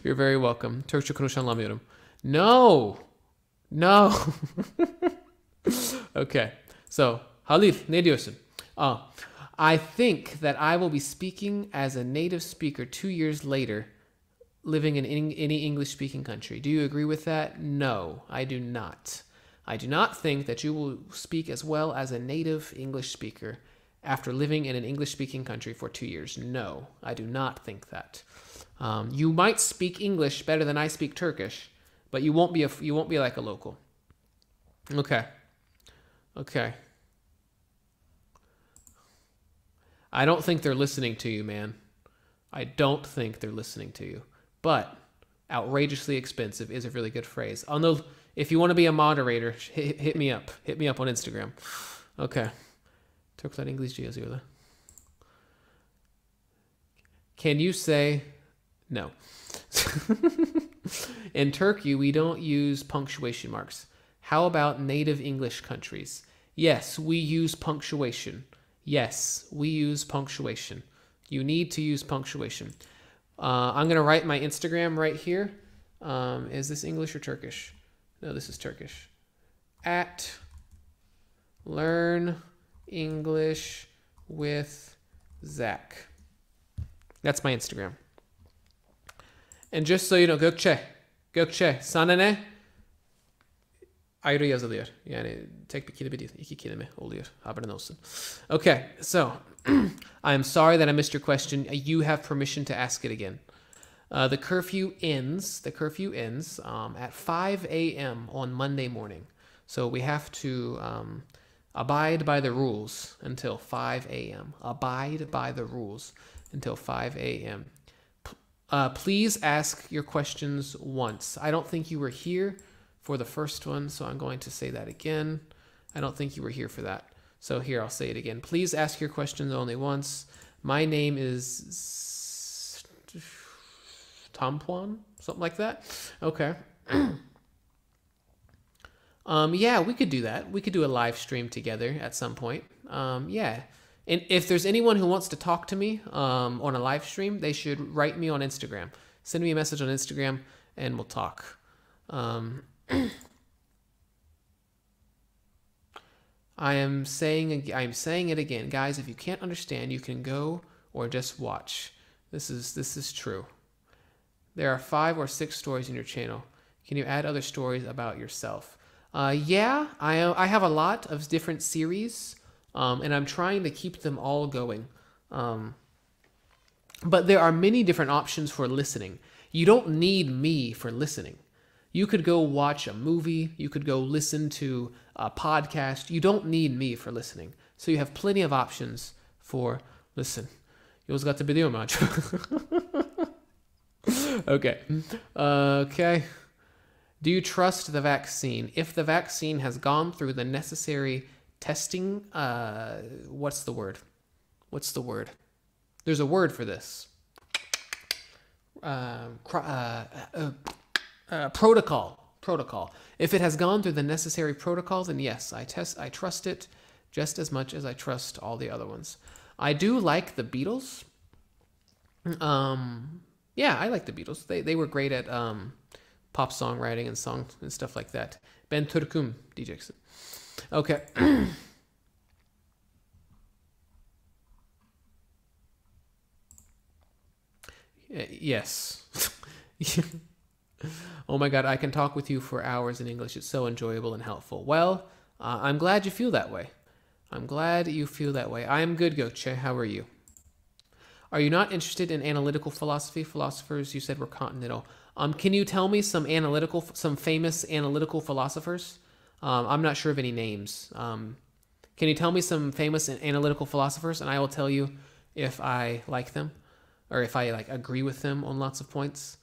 You're very welcome. Türkçe konuşanlamıyorum. No. Okay. So, Halif, ne diyorsun? I think that I will be speaking as a native speaker 2 years later, living in any English-speaking country. Do you agree with that? No, I do not. I do not think that you will speak as well as a native English speaker after living in an English-speaking country for 2 years. No, I do not think that. You might speak English better than I speak Turkish, but you won't be like a local. Okay. I don't think they're listening to you, man. I don't think they're listening to you. But outrageously expensive is a really good phrase. Although, if you want to be a moderator, hit me up. Hit me up on Instagram. Okay. Türklerin İngilizce yazıyorlar. Can you say no? In Turkey, we don't use punctuation marks. How about native English countries? Yes, we use punctuation. You need to use punctuation. I'm going to write my Instagram right here. Is this English or Turkish? No, this is Turkish. At Learn English with Zack. That's my Instagram. And just so you know, Gökçe, sana ne? Ayrı yazılıyor. Yani tek bir kelime değil, 2 kelime oluyor. Haberin olsun. Okay, so I'm sorry that I missed your question. You have permission to ask it again. The curfew ends. The curfew ends at 5 a.m. on Monday morning. So we have to abide by the rules until 5 a.m. Abide by the rules until 5 a.m. Please ask your questions once. I don't think you were here for the first one, so I'm going to say that again. I don't think you were here for that. So here, I'll say it again. Please ask your questions only once. My name is Tampuan, something like that. Okay. Yeah, we could do that. We could do a live stream together at some point. Yeah. And if there's anyone who wants to talk to me on a live stream, they should write me on Instagram. Send me a message on Instagram and we'll talk. I'm saying it again. Guys, if you can't understand, you can go or just watch. This is true. There are 5 or 6 stories in your channel. Can you add other stories about yourself? Yeah, I have a lot of different series. And I'm trying to keep them all going. But there are many different options for listening. You don't need me for listening. You could go watch a movie. You could go listen to a podcast. You don't need me for listening. So you have plenty of options for listen. You've got the video match. Okay. Okay. Do you trust the vaccine? If the vaccine has gone through the necessary testing, what's the word? What's the word? There's a word for this. Protocol. If it has gone through the necessary protocols, then yes, I trust it just as much as I trust all the other ones. I do like the Beatles. Yeah, I like the Beatles. They were great at pop songwriting and songs and stuff like that. Ben Turkum diyeceksin. Okay. Yes. Oh my God, I can talk with you for hours in English. It's so enjoyable and helpful. Well, I'm glad you feel that way. I'm glad you feel that way. I am good, Gökçe. How are you? Are you not interested in analytical philosophy? Philosophers you said were continental. Can you tell me some famous analytical philosophers? I'm not sure of any names. Can you tell me some famous analytical philosophers, and I will tell you if I like them, or if I agree with them on lots of points.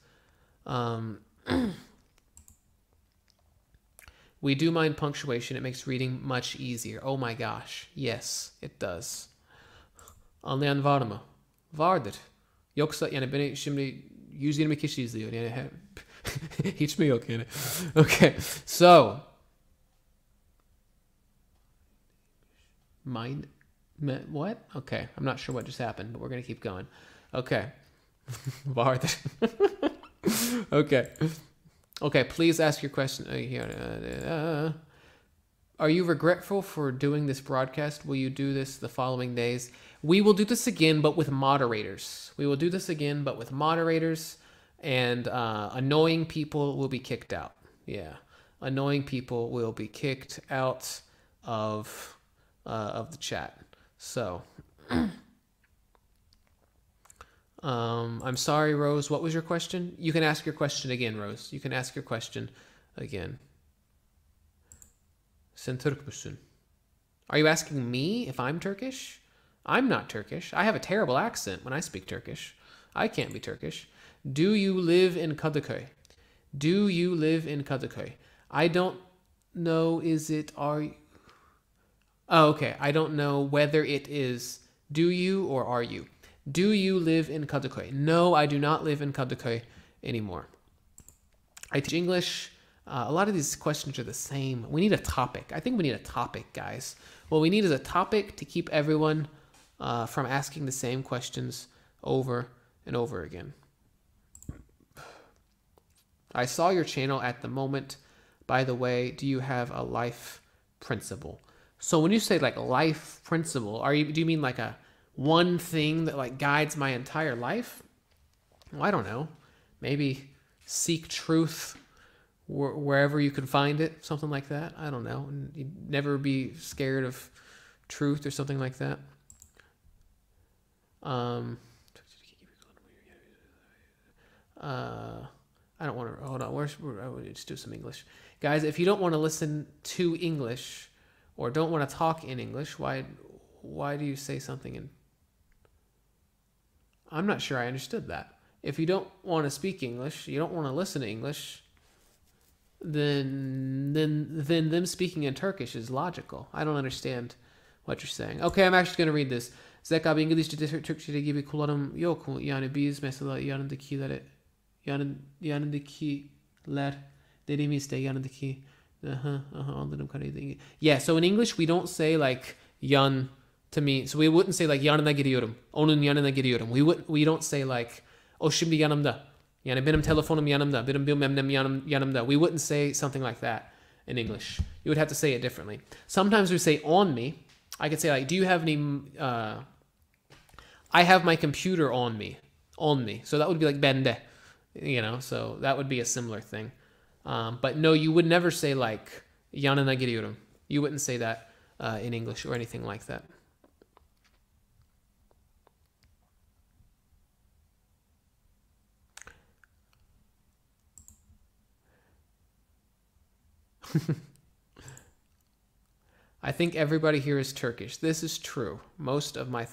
We do mind punctuation. It makes reading much easier. Oh my gosh. Yes, it does. Anlayan var mı? Vardır. Yoksa yani beni şimdi 120 kişi izliyor. Yani hiç mi yok yani? Okay. So what? Okay. I'm not sure what just happened, but we're going to keep going. Okay. Vardır. Okay. Okay, please ask your question. Are you regretful for doing this broadcast? Will you do this the following days? We will do this again, but with moderators. We will do this again, but with moderators, and annoying people will be kicked out. Yeah, annoying people will be kicked out of the chat. So, I'm sorry, Rose. What was your question? You can ask your question again, Rose. You can ask your question again. Sen Türk müsün? Are you asking me if I'm Turkish? I'm not Turkish. I have a terrible accent when I speak Turkish. I can't be Turkish. Do you live in Kadıköy? Do you live in Kadıköy? I don't know. Oh, okay. I don't know whether it is do you or are you. Do you live in Kadıköy? No, I do not live in Kadıköy anymore. I teach English. A lot of these questions are the same. We need a topic. I think we need a topic, guys. What we need is a topic to keep everyone from asking the same questions over and over again. I saw your channel at the moment. By the way, do you have a life principle? So when you say like life principle, do you mean like a one thing that like guides my entire life? Well, I don't know. Maybe seek truth wherever you can find it, something like that. I don't know. You'd never be scared of truth or something like that. I don't want to, hold on, let's do some English. Guys, if you don't want to listen to English or don't want to talk in English, why do you say something in, I'm not sure I understood that. If you don't want to speak English, you don't want to listen to English, then them speaking in Turkish is logical. I don't understand what you're saying. Okay, I'm actually going to read this. Zack abi İngilizce'de Türkçe'de gibi kullanım yok mu? Yani biz mesela yanındakiler dediğimizde yanındaki anladığım kadarıyla. Yeah, so in English we don't say like yan to me. So we wouldn't say like yanına gidiyorum. Onun yanına gidiyorum. We don't say like o şimdi yanımda. Yani benim telefonum yanımda. Benim bilmem nem yanımda. We wouldn't say something like that in English. You would have to say it differently. Sometimes we say on me. I could say like, do you have any I have my computer on me. On me. So that would be like bende. You know, so that would be a similar thing. But no, you would never say like yanına gidiyorum. You wouldn't say that in English or anything like that. I think everybody here is Turkish. This is true. Most of my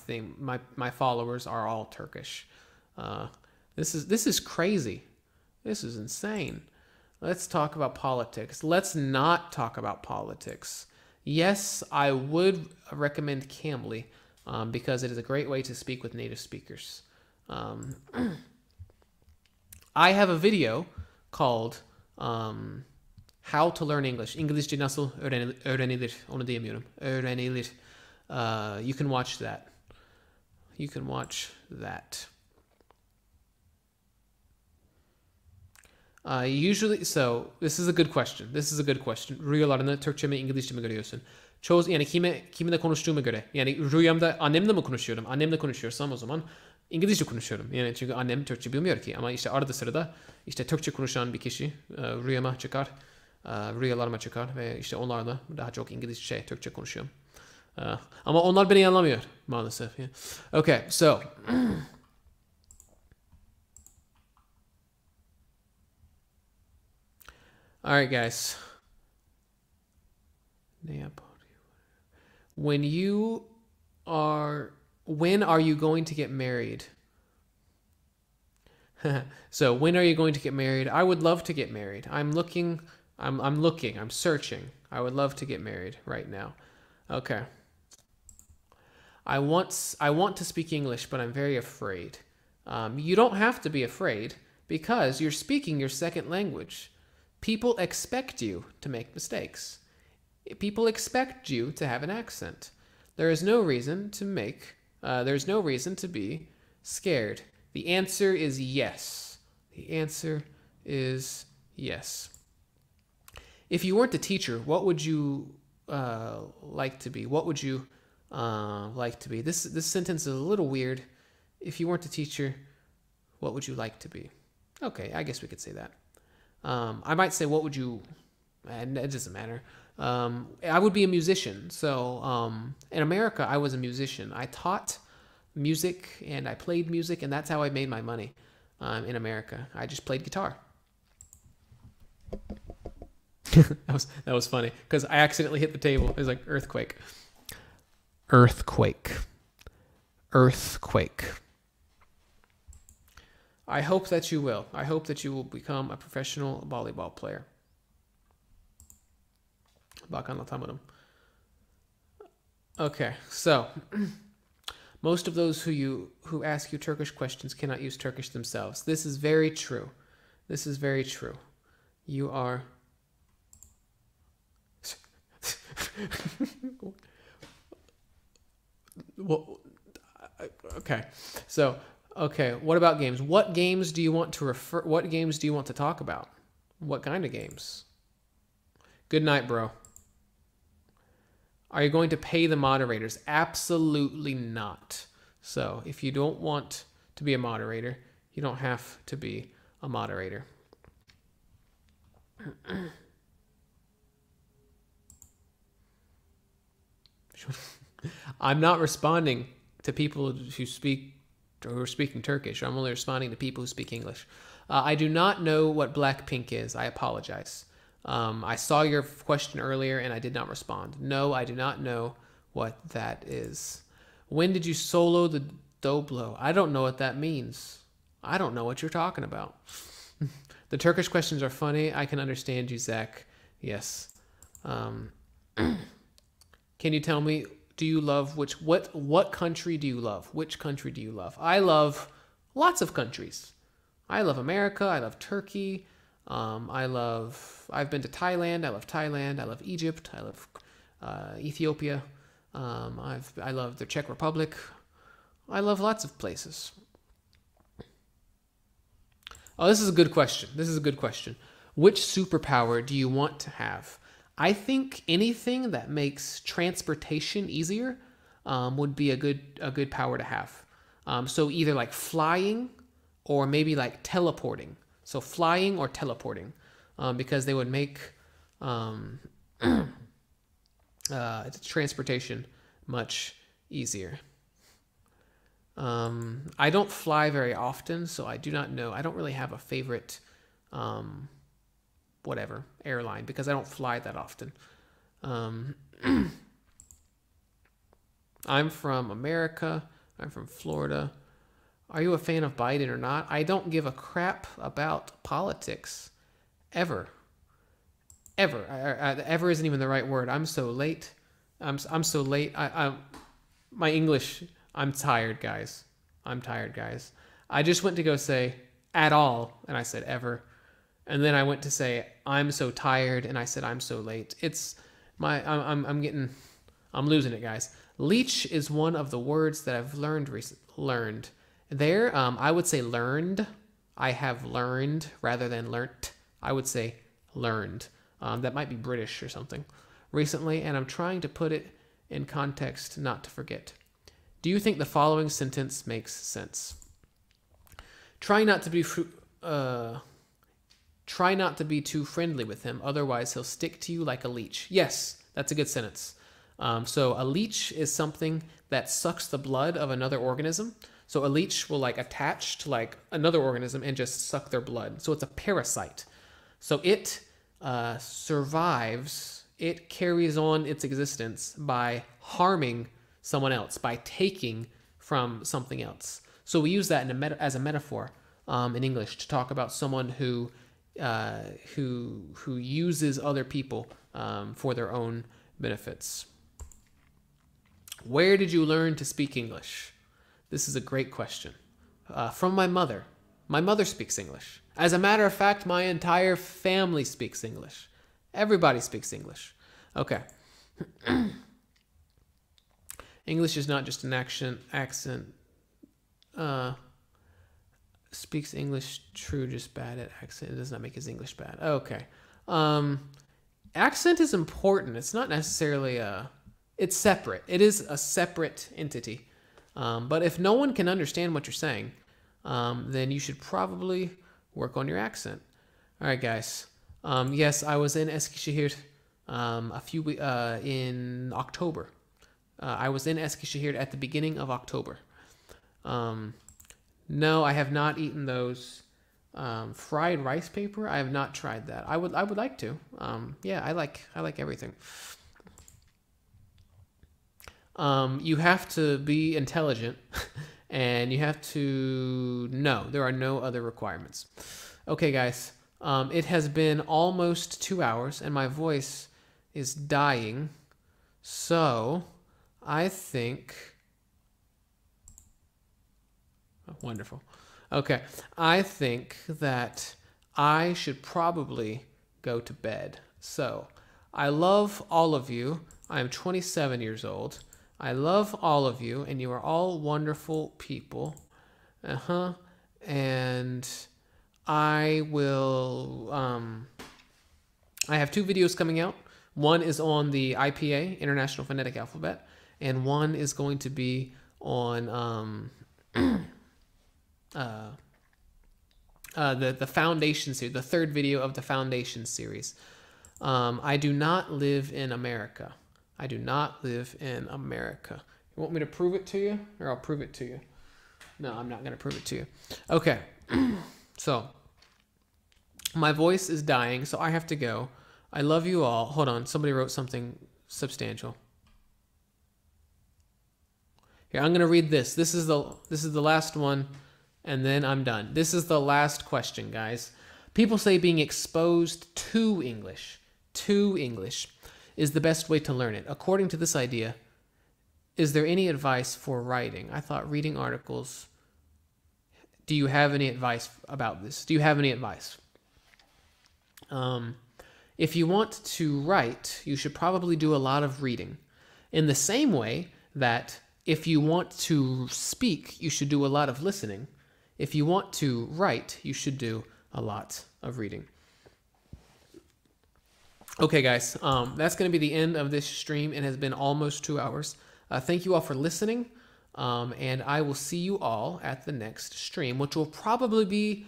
followers are all Turkish. This is crazy. This is insane. Let's talk about politics. Let's not talk about politics. Yes, I would recommend Cambly because it is a great way to speak with native speakers. I have a video called How to Learn English. İngilizce nasıl öğrenilir? Onu diyemiyorum. Öğrenilir. You can watch that. You can watch that. Usually, so this is a good question. This is a good question. Rüyalarını Türkçe mi İngilizce mi görüyorsun? Çoğu yani kiminle konuştuğuma göre. Yani rüyamda annemle mi konuşuyorum? Annemle konuşuyorsam o zaman İngilizce konuşuyorum. Yani çünkü annem Türkçe bilmiyor ki. Ama işte arada sırada işte Türkçe konuşan bir kişi rüyama çıkar. Rüyalarıma çıkar ve işte onlarla daha çok İngilizce, Türkçe konuşuyorum. Ama onlar beni anlamıyor maalesef. Okay, so all right, guys. When are you going to get married? So when are you going to get married? I would love to get married. I'm searching. I would love to get married right now. Okay. I want to speak English, but I'm very afraid. You don't have to be afraid because you're speaking your second language. People expect you to make mistakes. People expect you to have an accent. There is no reason to be scared. The answer is yes. The answer is yes. If you weren't a teacher, what would you like to be? What would you like to be? This sentence is a little weird. If you weren't a teacher, what would you like to be? Okay, I guess we could say that. I might say, what would you... And it doesn't matter. I would be a musician. So in America, I was a musician. I taught music and I played music, and that's how I made my money in America. I just played guitar. that was funny because I accidentally hit the table. It was like earthquake. Earthquake. Earthquake. I hope that you will. I hope that you will become a professional volleyball player. Bak anlatamadım. Okay, so most of those who ask you Turkish questions cannot use Turkish themselves. This is very true. This is very true. You are... Well, okay. So, okay, what about games? What games do you want to talk about? What kind of games? Good night, bro. Are you going to pay the moderators? Absolutely not. So, if you don't want to be a moderator, you don't have to be a moderator. I'm not responding to people who speak who are speaking Turkish. I'm only responding to people who speak English. I do not know what Blackpink is. I apologize. I saw your question earlier and I did not respond. No, I do not know what that is. When did you solo the doblo? I don't know what that means. I don't know what you're talking about. The Turkish questions are funny. I can understand you, Zack. Yes. Can you tell me, do you love what country do you love? Which country do you love? I love lots of countries. I love America. I love Turkey. I've been to Thailand. I love Thailand. I love Egypt. I love Ethiopia. I love the Czech Republic. I love lots of places. Oh, this is a good question. This is a good question. Which superpower do you want to have? I think anything that makes transportation easier would be a good power to have. So either like flying or maybe like teleporting. So flying or teleporting, because they would make transportation much easier. I don't fly very often, so I do not know. I don't really have a favorite whatever airline because I don't fly that often. I'm from America. I'm from Florida. Are you a fan of Biden or not? I don't give a crap about politics. Ever. Ever. Ever isn't even the right word. I'm so late. I'm so late. My English, I'm tired, guys. I'm tired, guys. I just went to go say at all, and I said ever. And then I went to say I'm so tired, and I said I'm so late. I'm losing it, guys. Leech is one of the words that I've learned. There, I would say learned. I have learned rather than learnt. I would say learned. That might be British or something. Recently, and I'm trying to put it in context not to forget. Do you think the following sentence makes sense? Try not to be too friendly with him, otherwise he'll stick to you like a leech. Yes, that's a good sentence. So a leech is something that sucks the blood of another organism. So a leech will like attach to like another organism and just suck their blood. So it's a parasite. So it survives, it carries on its existence by harming someone else, by taking from something else. So we use that as a metaphor in English to talk about someone who uses other people for their own benefits. Where did you learn to speak English? This is a great question. From my mother. My mother speaks English. As a matter of fact, my entire family speaks English. Everybody speaks English. Okay. English is not just an accent. Speaks English true, just bad at accent. It does not make his English bad. Okay. Accent is important. It's not necessarily it's separate. It is a separate entity. But if no one can understand what you're saying, then you should probably work on your accent. All right, guys. Yes, I was in Eskişehir in October. I was in Eskişehir at the beginning of October. No, I have not eaten those fried rice paper. I have not tried that. I would like to. Yeah, I like everything. You have to be intelligent and you have to know there are no other requirements. Okay, guys. It has been almost 2 hours and my voice is dying. So I think... Oh, wonderful. Okay. I think that I should probably go to bed. So I love all of you. I'm 27 years old. I love all of you, and you are all wonderful people. And I will... I have 2 videos coming out. One is on the IPA, International Phonetic Alphabet, and one is going to be on the Foundation series, the 3rd video of the Foundation series. I do not live in America. I do not live in America. You want me to prove it to you? Or I'll prove it to you. No, I'm not going to prove it to you. Okay. So, my voice is dying, so I have to go. I love you all. Hold on. Somebody wrote something substantial. Here, I'm going to read this. This is the last one, and then I'm done. This is the last question, guys. People say being exposed to English is the best way to learn it. According to this idea, is there any advice for writing? I thought reading articles. Do you have any advice about this? Do you have any advice? If you want to write, you should probably do a lot of reading. In the same way that if you want to speak, you should do a lot of listening. If you want to write, you should do a lot of reading. Okay, guys, that's going to be the end of this stream. It has been almost 2 hours. Thank you all for listening, and I will see you all at the next stream, which will probably be,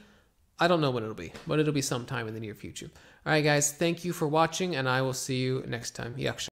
I don't know when it'll be, but it'll be sometime in the near future. All right, guys, thank you for watching, and I will see you next time. Yavaş.